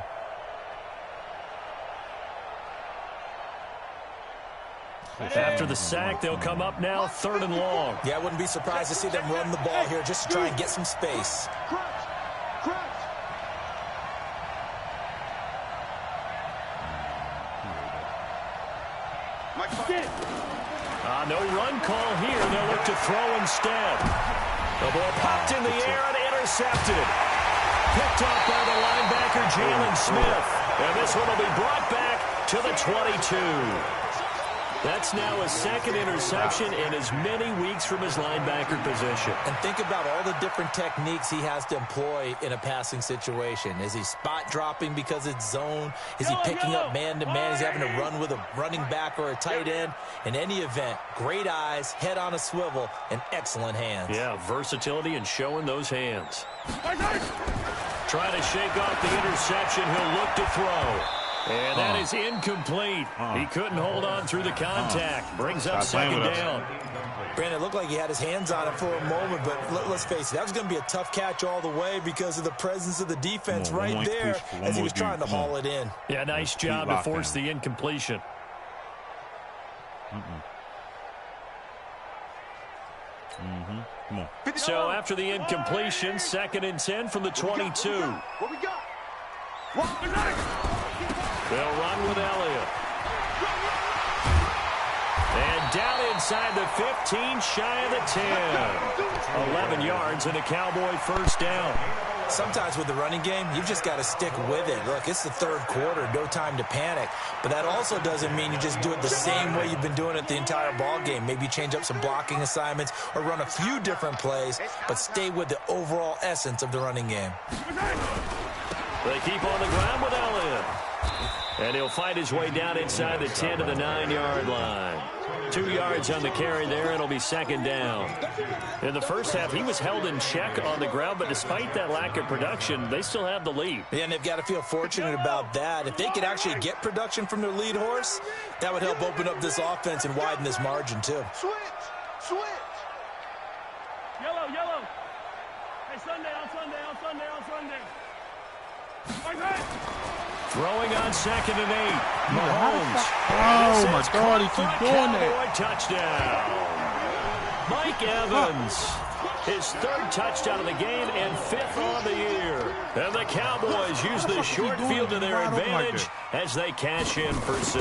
[SPEAKER 2] After the sack, they'll come up now 3rd and long.
[SPEAKER 3] Yeah, I wouldn't be surprised to see them run the ball here just to try and get some space.
[SPEAKER 2] No run call here. They'll look to throw instead. The ball popped in the air and intercepted. Picked off by the linebacker, Jalen Smith. And this one will be brought back to the 22. That's now a second interception in as many weeks from his linebacker position.
[SPEAKER 3] And think about all the different techniques he has to employ in a passing situation. Is he spot dropping because it's zone? Is he picking up man-to-man? Is he having to run with a running back or a tight end? In any event, great eyes, head on a swivel, and excellent hands.
[SPEAKER 2] Yeah, versatility and showing those hands. Trying to shake off the interception. He'll look to throw. And that is incomplete. He couldn't hold on through the contact. Brings up 2nd down.
[SPEAKER 3] Brandon, it looked like he had his hands on it for a moment, but let's face it, that was going to be a tough catch all the way because of the presence of the defense right there as he was trying to haul it in.
[SPEAKER 2] Yeah, nice job to force the incompletion.
[SPEAKER 1] Come on.
[SPEAKER 2] So after the incompletion, 2nd and 10 from the 22.
[SPEAKER 4] What we got?
[SPEAKER 2] They'll run with Elliott. And down inside the 15, shy of the 10. 11 yards and a Cowboy first down.
[SPEAKER 3] Sometimes with the running game, you've just got to stick with it. Look, it's the 3rd quarter, no time to panic. But that also doesn't mean you just do it the same way you've been doing it the entire ball game. Maybe change up some blocking assignments or run a few different plays, but stay with the overall essence of the running game.
[SPEAKER 2] They keep on the ground with Elliott. And he'll fight his way down inside the 10 to the 9-yard line. 2 yards on the carry there, and it'll be 2nd down. In the first half, he was held in check on the ground, but despite that lack of production, they still have the lead.
[SPEAKER 3] Yeah, and they've got to feel fortunate about that. If they could actually get production from their lead horse, that would help open up this offense and widen this margin, too.
[SPEAKER 4] Switch!
[SPEAKER 6] Yellow! Hey, Sunday, on Sunday.
[SPEAKER 2] Throwing on 2nd and 8. Mahomes.
[SPEAKER 1] Oh, my God, he keeps doing that.
[SPEAKER 2] Touchdown. Mike Evans. His 3rd touchdown of the game and 5th on the year. And the Cowboys use the short field to their advantage as they cash in for 6.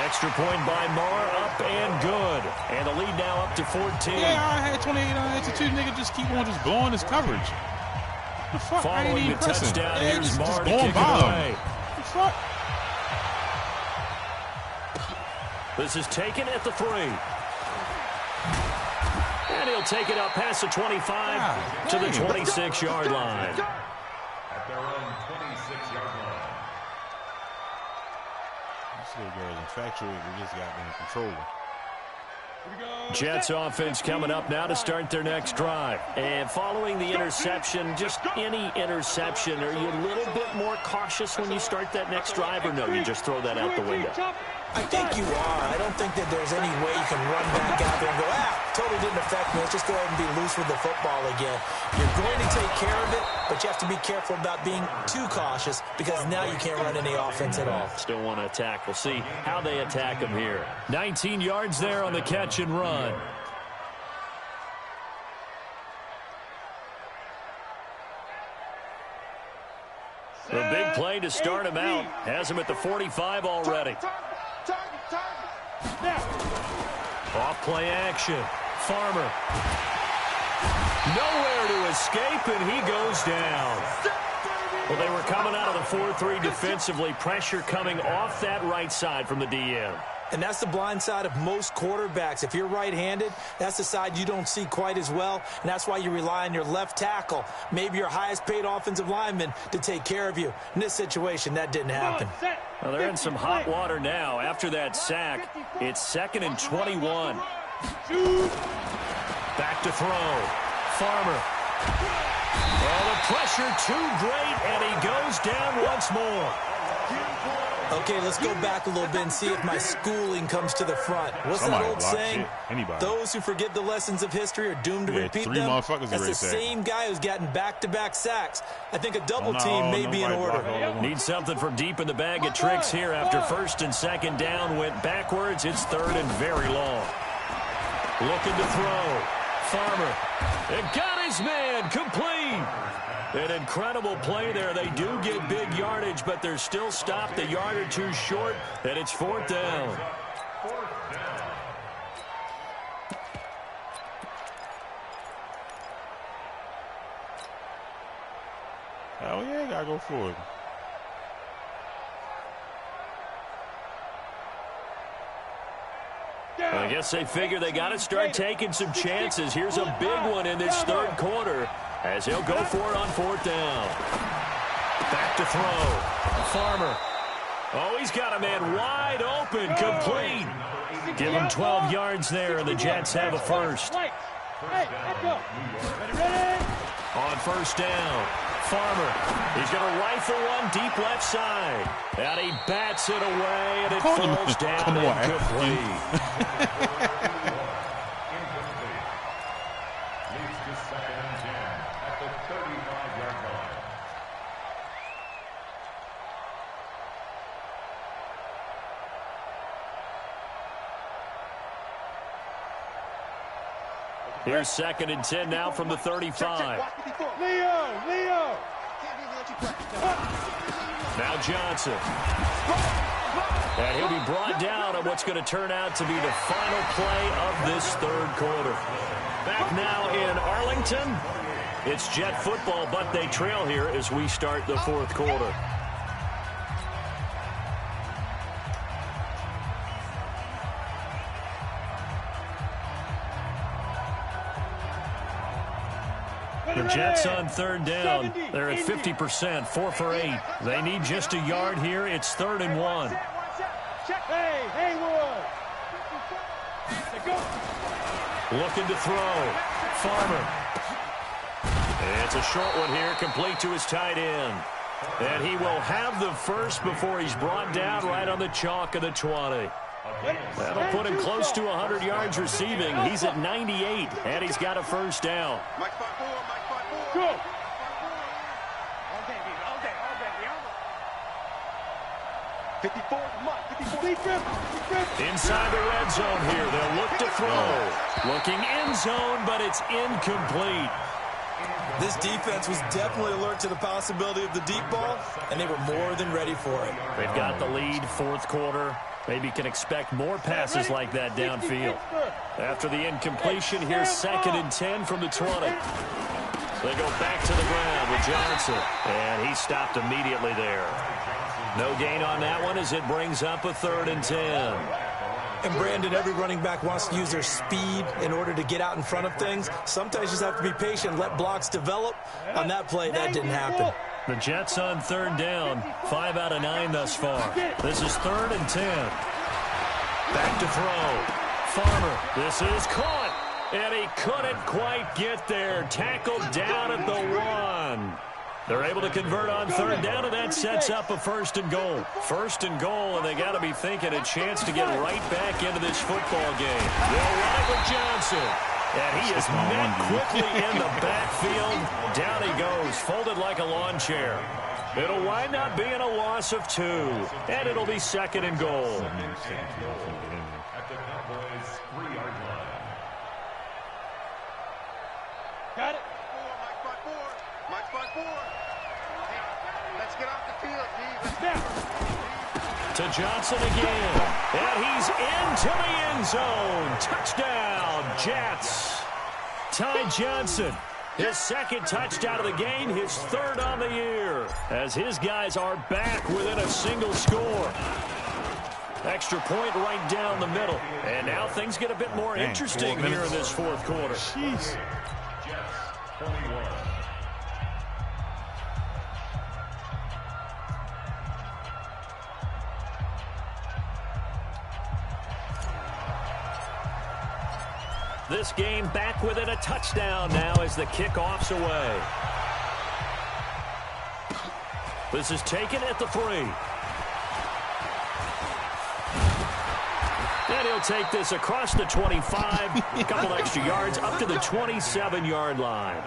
[SPEAKER 2] Extra point by Marr, up and good. And the lead now up to 14.
[SPEAKER 1] Yeah, I had 28-2. Nigga just keep on just blowing his coverage. The fuck?
[SPEAKER 2] Following the touchdown, here's Marr to
[SPEAKER 1] going
[SPEAKER 2] kick it
[SPEAKER 1] by
[SPEAKER 2] away.
[SPEAKER 1] The fuck?
[SPEAKER 2] This is taken at the 3. And he'll take it up past the 25 to the 26-yard line.
[SPEAKER 5] At their own 26-yard line.
[SPEAKER 1] This little girl is infatuated. We just got in control.
[SPEAKER 2] Jets offense coming up now to start their next drive. And following the interception, just any interception, are you a little bit more cautious when you start that next drive, or no, you just throw that out the window?
[SPEAKER 3] I think you are. I don't think that there's any way you can run back out there and go, totally didn't affect me. Let's just go ahead and be loose with the football again. You're going to take care of it, but you have to be careful about being too cautious because now you can't run any offense at all.
[SPEAKER 2] Still want to attack. We'll see how they attack him here. 19 yards there on the catch and run. The big play to start him out. Has him at the 45 already. Off play action. Farmer. Nowhere to escape, and he goes down. Well, they were coming out of the 4-3 defensively. Pressure coming off that right side from the DM.
[SPEAKER 3] And that's the blind side of most quarterbacks. If you're right-handed, that's the side you don't see quite as well, and that's why you rely on your left tackle, maybe your highest-paid offensive lineman, to take care of you. In this situation, that didn't happen.
[SPEAKER 2] Well, they're in some hot water now. After that sack, it's 2nd and 21. Back to throw. Farmer. Oh, the pressure too great, and he goes down once more.
[SPEAKER 3] Okay, let's go back a little bit and see if my schooling comes to the front. What's that old saying? Those who forget the lessons of history are doomed to repeat them. That's the same guy who's gotten back-to-back sacks. I think a double team may be in order.
[SPEAKER 2] Need something from deep in the bag of tricks here. After 1st and 2nd down, went backwards. It's 3rd and very long. Looking to throw. Farmer. And got his man. Complete. An incredible play there. They do get big yardage, but they're still stopped a yard or two short, and it's 4th down.
[SPEAKER 1] Hell yeah, gotta go for it.
[SPEAKER 2] I guess they figure they got to start taking some chances. Here's a big one in this 3rd quarter as he'll go for it on 4th down. Back to throw. Farmer. Oh, he's got a man wide open. Complete. Give him 12 yards there, and the Jets have a first. On 1st down. Farmer. He's going to rifle one deep left side. And he bats it away, and it falls down incomplete.
[SPEAKER 5] Leads to 2nd and 10 at the 35-yard line.
[SPEAKER 2] Here's 2nd and 10 now from the 35.
[SPEAKER 6] Leo!
[SPEAKER 2] Now Johnson. And he'll be brought down on what's going to turn out to be the final play of this 3rd quarter. Back now in Arlington. It's Jet football, but they trail here as we start the 4th quarter. The Jets on 3rd down. They're at 50%, 4 for 8. They need just a yard here. It's 3rd and 1. Looking to throw. Farmer. It's a short one here, complete to his tight end. And he will have the first before he's brought down right on the chalk of the 20. That'll put him close to 100 yards receiving. He's at 98, and he's got a first down.
[SPEAKER 6] Go.
[SPEAKER 2] Inside the red zone here. They'll look to throw. Looking end zone, but it's incomplete.
[SPEAKER 3] This defense was definitely alert to the possibility of the deep ball, and they were more than ready for it.
[SPEAKER 2] They've got the lead, 4th quarter. Maybe can expect more passes like that downfield. After the incompletion, here's 2nd and 10 from the 20. They go back to the ground with Johnson, and he stopped immediately there. No gain on that one as it brings up a 3rd and 10.
[SPEAKER 3] And Brandon, every running back wants to use their speed in order to get out in front of things. Sometimes you just have to be patient, let blocks develop. On that play, that didn't happen.
[SPEAKER 2] The Jets on 3rd down, 5 out of 9 thus far. This is 3rd and 10. Back to throw. Farmer, this is caught. And he couldn't quite get there. Tackled down at the 1. They're able to convert on 3rd down, and that sets up a 1st and goal. 1st and goal, and they got to be thinking a chance to get right back into this football game. They'll run it with Johnson. And he is met quickly in the backfield. Down he goes, folded like a lawn chair. It'll wind up being a loss of 2, and it'll be 2nd and goal.
[SPEAKER 5] At the Cowboys' 3-yard line.
[SPEAKER 6] Got it.
[SPEAKER 4] Mike spot 4. Let's get out
[SPEAKER 2] To Johnson again. And he's into the end zone. Touchdown, Jets. Ty Johnson, his second touchdown of the game, his third on the year, as his guys are back within a single score. Extra point right down the middle. And now things get a bit more interesting here in this fourth quarter.
[SPEAKER 1] Jeez.
[SPEAKER 5] Jets 21.
[SPEAKER 2] This game back within a touchdown now as the kickoff's away. This is taken at the 3. And he'll take this across the 25, a couple extra yards up to the 27-yard line.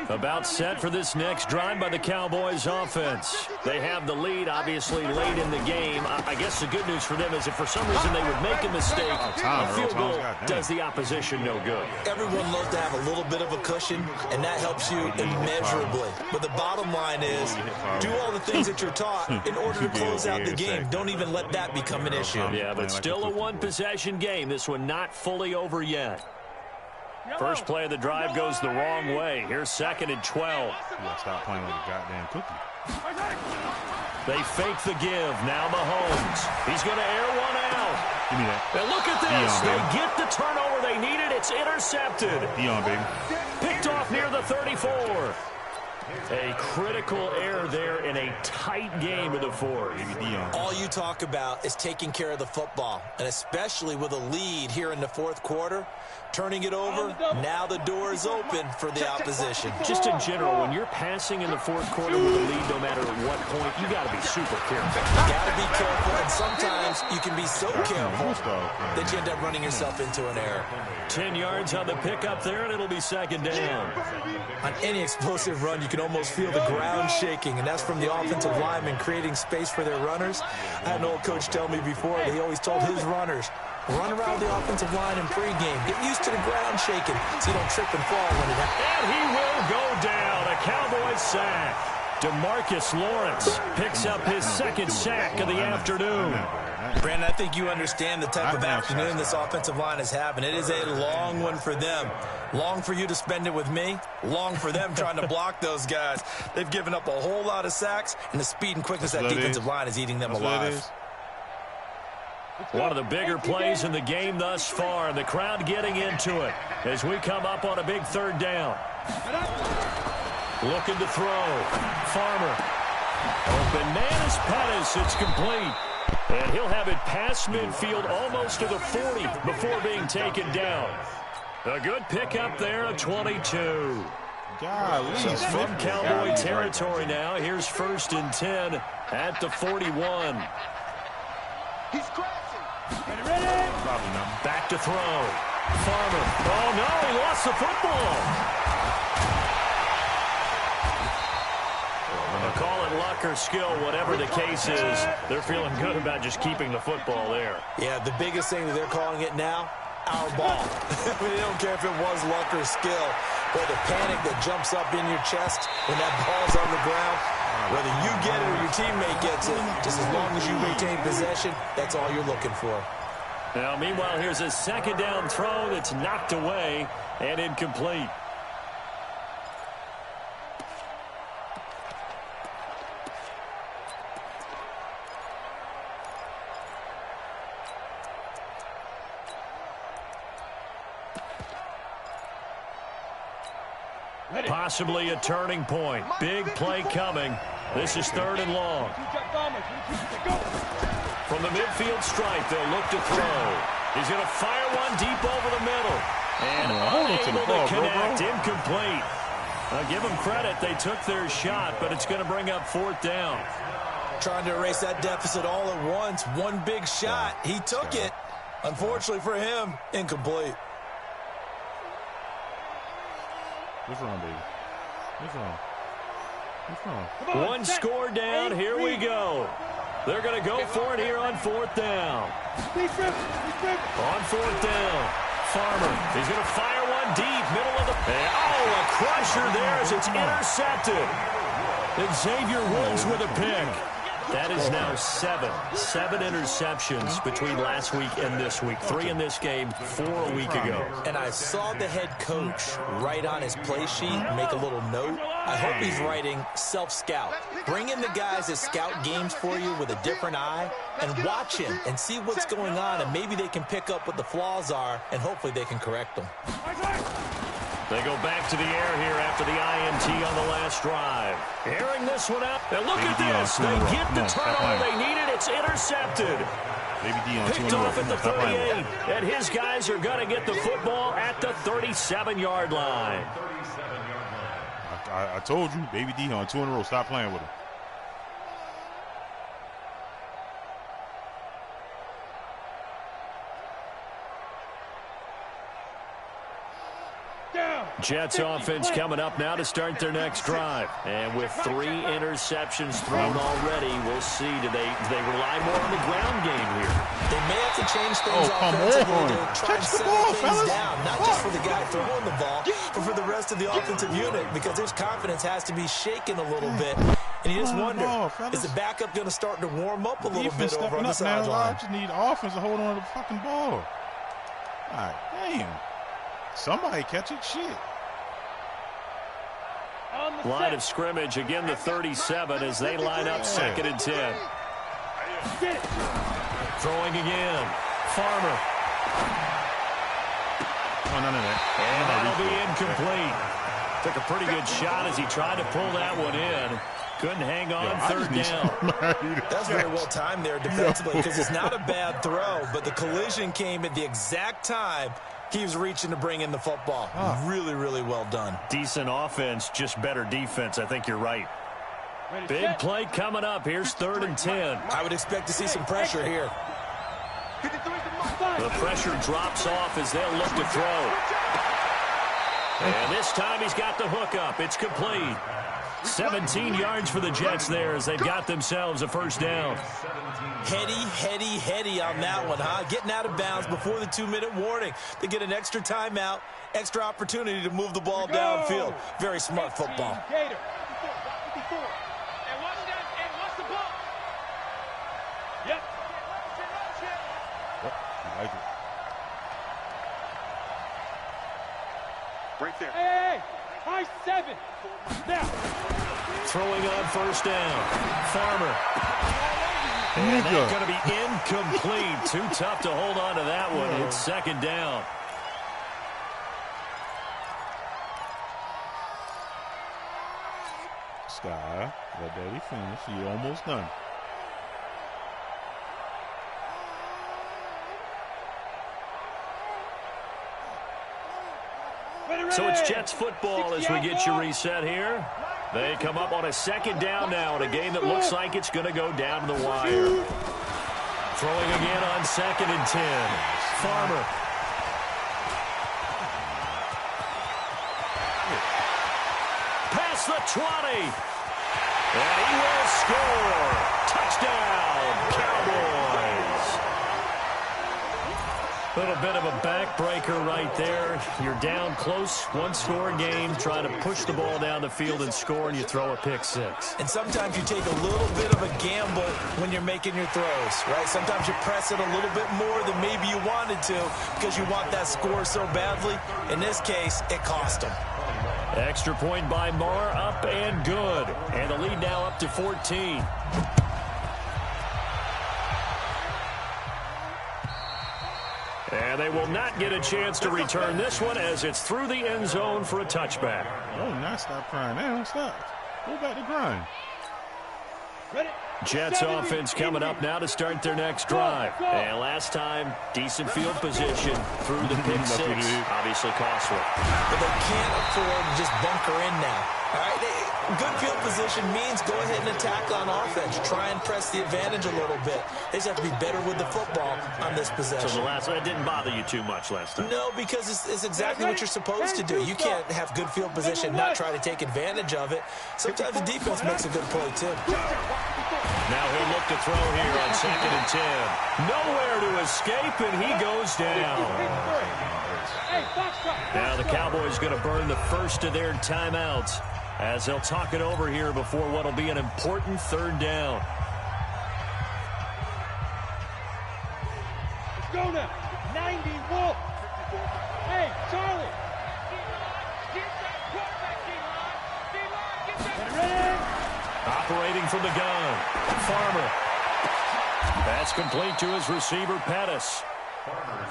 [SPEAKER 2] About set for this next drive by the Cowboys offense. They have the lead, obviously, late in the game. I guess the good news for them is if for some reason they would make a mistake, a field goal does the opposition no good.
[SPEAKER 3] Everyone loves to have a little bit of a cushion, and that helps you immeasurably. But the bottom line is, do all the things that you're taught in order to close out the game. Don't even let that become an issue.
[SPEAKER 2] Yeah, but still a one-possession game. This one not fully over yet. First play of the drive goes the wrong way. Here's 2nd and 12.
[SPEAKER 1] Stop playing with a goddamn cookie.
[SPEAKER 2] They fake the give. Now Mahomes. He's going to air one out.
[SPEAKER 1] Give me that.
[SPEAKER 2] And look at this. They get the turnover they needed. It's intercepted.
[SPEAKER 1] Dion, baby.
[SPEAKER 2] Picked off near the 34. A critical error there in a tight game of the fourth.
[SPEAKER 3] All you talk about is taking care of the football, and especially with a lead here in the fourth quarter. Turning it over, now the door is open for the opposition.
[SPEAKER 2] Just in general, when you're passing in the fourth quarter with a lead, no matter at what point, you got to be super careful.
[SPEAKER 3] You got to be careful, and sometimes you can be so careful that you end up running yourself into an error.
[SPEAKER 2] 10 yards on the pickup there, and it'll be 2nd down.
[SPEAKER 3] On any explosive run, you can almost feel the ground shaking, and that's from the offensive linemen creating space for their runners. I had an old coach tell me before that he always told his runners, run around the offensive line in pregame. Get used to the ground shaking so you don't trip and fall when it happens.
[SPEAKER 2] And he will go down. A Cowboys sack. DeMarcus Lawrence picks up his 2nd sack of the afternoon.
[SPEAKER 3] Brandon, I think you understand the type of afternoon this offensive line is having. It is a long one for them. Long for you to spend it with me. Long for them trying to block those guys. They've given up a whole lot of sacks, and the speed and quickness of that defensive line is eating them alive.
[SPEAKER 2] One of the bigger plays in the game thus far, and the crowd getting into it as we come up on a big 3rd down. Looking to throw. Farmer. Open man is Pettis. It's complete. And he'll have it past midfield almost to the 40 before being taken down. A good pickup there, a 22.
[SPEAKER 1] Golly,
[SPEAKER 2] so from Cowboy territory now, here's 1st and 10 at the 41.
[SPEAKER 4] He's crashing.
[SPEAKER 2] Back to throw. Farmer. Oh, no, he lost the football. Call it luck or skill, whatever the case is. They're feeling good about just keeping the football there.
[SPEAKER 3] Yeah, the biggest thing that they're calling it now, our ball. I mean, they don't care if it was luck or skill, or the panic that jumps up in your chest when that ball's on the ground. Whether you get it or your teammate gets it, just as long as you retain possession, that's all you're looking for.
[SPEAKER 2] Now, meanwhile, here's a 2nd down throw that's knocked away and incomplete. Possibly a turning point. Big play coming. This is 3rd and long. From the midfield stripe, they'll look to throw. He's going to fire one deep over the middle. And unable to connect. Incomplete. I'll give them credit. They took their shot, but it's going to bring up 4th down.
[SPEAKER 3] Trying to erase that deficit all at once. One big shot. He took it. Unfortunately for him, incomplete.
[SPEAKER 1] What's wrong, baby? What's wrong? What's wrong?
[SPEAKER 2] One score down. Here we go. They're going to go for it here on 4th down. On 4th down, Farmer. He's going to fire one deep, middle of the... Oh, a crusher there as it's intercepted. And Xavier Woods with a pick. That is now 7 interceptions between last week and this week. 3 in this game, 4 a week ago.
[SPEAKER 3] And I saw the head coach write on his play sheet, make a little note. I hope he's writing self-scout. Bring in the guys that scout games for you with a different eye and watch him and see what's going on, and maybe they can pick up what the flaws are, and hopefully they can correct them.
[SPEAKER 2] They go back to the air here after the INT on the last drive. Airing this one out. And look at this. They get the turnover they needed. It's intercepted. Picked off at the 38. And his guys are going to get the football at the 37-yard line.
[SPEAKER 1] I told you, Baby Dion, 2 in a row. Stop playing with him.
[SPEAKER 2] Jets offense coming up now to start their next drive. And with 3 interceptions thrown already, we'll see. Do they rely more on the ground game here?
[SPEAKER 3] They may have to change things offensively to try and settle things down. Not just for the guy throwing the ball, but for the rest of the offensive unit, because his confidence has to be shaken a little bit. And you just wonder, is the backup going to start to warm up a little bit over on the sideline?
[SPEAKER 1] I just need offense to hold on to the fucking ball. God damn. Somebody catch it. Shit.
[SPEAKER 2] Line of scrimmage, again the 37 as they line up 2nd and 10. Throwing again. Farmer.
[SPEAKER 1] Oh, none of that.
[SPEAKER 2] And that'll be incomplete. Took a pretty good shot as he tried to pull that one in. Couldn't hang on. 3rd down.
[SPEAKER 3] That's very well timed there defensively, because it's not a bad throw, but the collision came at the exact time he was reaching to bring in the football. Really, really well done.
[SPEAKER 2] Decent offense, just better defense. I think you're right. Big play coming up. Here's 3rd and 10.
[SPEAKER 3] I would expect to see some pressure here.
[SPEAKER 2] The pressure drops off as they'll look to throw. And this time he's got the hook up. It's complete. 17 yards for the Jets there as they've got themselves a 1st down.
[SPEAKER 3] Heady on that one, huh? Getting out of bounds before the 2-minute warning. They get an extra timeout, extra opportunity to move the ball downfield. Very smart football.
[SPEAKER 4] Right there.
[SPEAKER 6] Hey, high 7. Now.
[SPEAKER 2] Throwing on 1st down. Farmer. And that's going to be incomplete. Too tough to hold on to that one. It's 2nd down.
[SPEAKER 1] Sky, let Daddy finish. He almost done.
[SPEAKER 2] So it's Jets football as we get you reset here. They come up on a 2nd down now in a game that looks like it's going to go down to the wire. Throwing again on 2nd and 10. Farmer. Past the 20. And he will score. Touchdown, Cowboys. A little bit of a backbreaker right there. You're down close, 1-score game, trying to push the ball down the field and score, and you throw a pick 6.
[SPEAKER 3] And sometimes you take a little bit of a gamble when you're making your throws, right? Sometimes you press it a little bit more than maybe you wanted to because you want that score so badly. In this case, it cost them.
[SPEAKER 2] Extra point by Marr, up and good. And the lead now up to 14. And they will not get a chance to return this one as it's through the end zone for a touchback.
[SPEAKER 1] Oh, now stop crying now. Stop. Go back to crying.
[SPEAKER 2] Jets offense coming up now to start their next drive. And last time, decent field position through the pick 6. Obviously costly.
[SPEAKER 3] But they can't afford to just bunker in now. All right, good field position means go ahead and attack on offense. Try and press the advantage a little bit. They just have to be better with the football on this possession.
[SPEAKER 2] So the last one, it didn't bother you too much last time?
[SPEAKER 3] No, because it's exactly what you're supposed to do. You can't have good field position, not try to take advantage of it. Sometimes the defense makes a good play, too.
[SPEAKER 2] Now he'll look to throw here on 2nd and 10. Nowhere to escape, and he goes down. Now the Cowboys going to burn the first of their timeouts as they'll talk it over here before what will be an important 3rd down.
[SPEAKER 6] Let's go now. 90 Wolf. Hey, Charlie. Get that quarterback, D-line. Get ready.
[SPEAKER 2] Operating from the gun. Farmer. That's complete to his receiver, Pettis.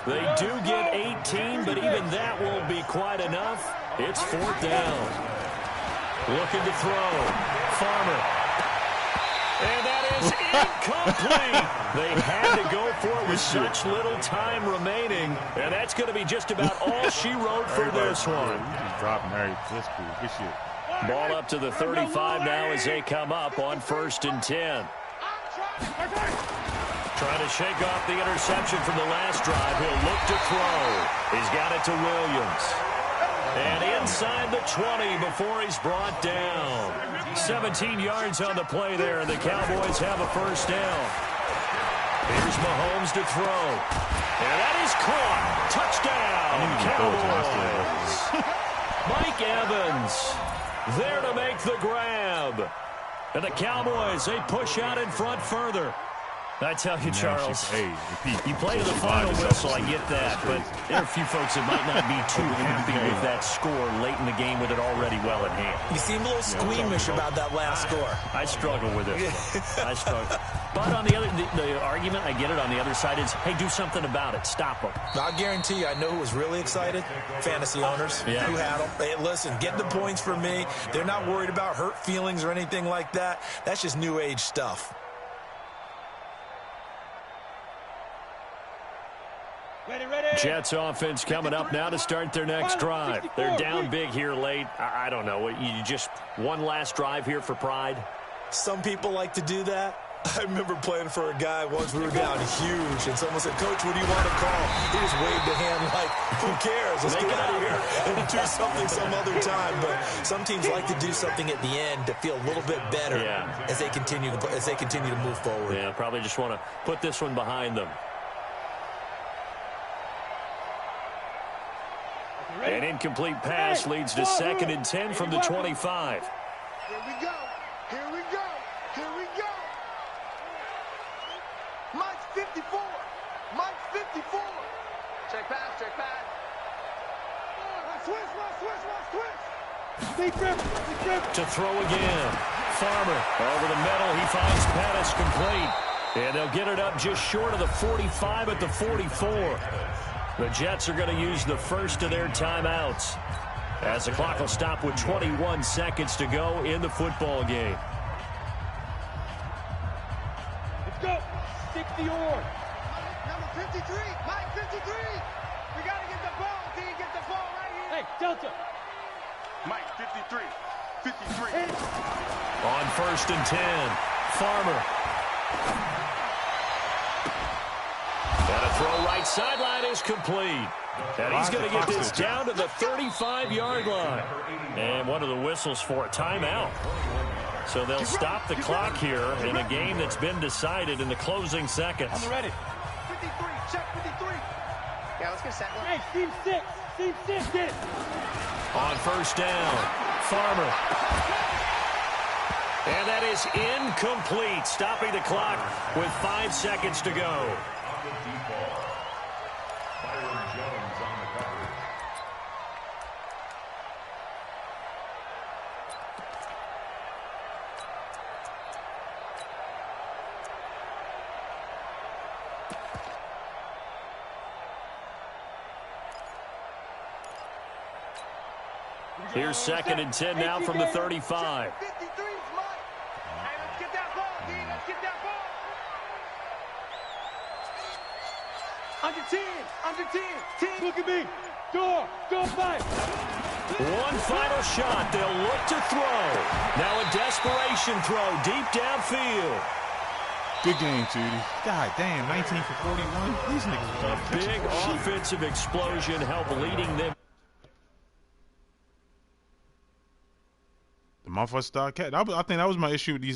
[SPEAKER 2] They do get 18, but even that won't be quite enough. It's 4th down. Looking to throw. Farmer. And that is incomplete. They had to go for it with such little time remaining. And that's going to be just about all she wrote for this one.
[SPEAKER 1] Dropping Mary. That's cool. Good shit.
[SPEAKER 2] Ball up to the 35 now as they come up on 1st and 10. Trying to shake off the interception from the last drive. He'll look to throw. He's got it to Williams. And inside the 20 before he's brought down. 17 yards on the play there, and the Cowboys have a 1st down. Here's Mahomes to throw. And that is caught. Touchdown, Cowboys. Mike Evans there to make the grab. And the Cowboys, they push out in front further. I tell you, Charles, you play to the final whistle, I get that, but there are a few folks that might not be too happy with that score late in the game with it already well at hand.
[SPEAKER 3] You seem a little squeamish about that last score.
[SPEAKER 2] I struggle with it. I struggle. But on the other, the argument, I get it, on the other side is, hey, do something about it. Stop them.
[SPEAKER 3] I'll guarantee you, I know who was really excited. Fantasy owners who had them. Hey, listen, get the points for me. They're not worried about hurt feelings or anything like that. That's just new age stuff.
[SPEAKER 2] Jets offense coming up now to start their next drive. They're down big here late. I don't know. You just one last drive here for pride?
[SPEAKER 3] Some people like to do that. I remember playing for a guy once. We were down huge, and someone said, Coach, what do you want to call? He just waved a hand like, who cares? Let's get out of here and do something some other time. But some teams like to do something at the end to feel a little bit better as they continue to move forward.
[SPEAKER 2] Yeah, probably just want to put this one behind them. An incomplete pass leads to 2nd and 10 from the 25.
[SPEAKER 4] Here we go. Here we go. Here we go. Mike's 54. Mike's 54. Check pass, check pass.
[SPEAKER 6] Switch.
[SPEAKER 2] To throw again. Farmer over the middle. He finds Pettis complete. And they'll get it up just short of the 45 at the 44. The Jets are going to use the first of their timeouts as the clock will stop with 21 seconds to go in the football game.
[SPEAKER 6] Let's go. Stick the oar.
[SPEAKER 4] Number 53. Mike 53. We got to get the ball. D, get the ball right here.
[SPEAKER 6] Hey, Delta.
[SPEAKER 4] Mike 53. 53.
[SPEAKER 6] Hey.
[SPEAKER 2] On 1st and 10, Farmer. And a throw right sideline is complete. And he's going to get this down to the 35-yard line. And one of the whistles for a timeout. So they'll stop the clock here in a game that's been decided in the closing seconds.
[SPEAKER 6] On the ready.
[SPEAKER 4] 53. Check 53. Yeah, let's get set.
[SPEAKER 6] Hey, Team 6. Team 6, get it.
[SPEAKER 2] On 1st down, Farmer. And that is incomplete, stopping the clock with 5 seconds to go. Here's 2nd and 10 now from the 35.
[SPEAKER 4] 53's Mike. Hey, let's get that ball, D. Let's get that ball. Under 10. Under 10. 10.
[SPEAKER 6] Look at me. Go fight.
[SPEAKER 2] One final shot. They'll look to throw. Now a desperation throw deep downfield.
[SPEAKER 1] Good game, Judy. God damn, 19 for 41. These niggas are
[SPEAKER 2] Big offensive explosion help leading them.
[SPEAKER 1] The motherfucker started catching. I think that was my issue with these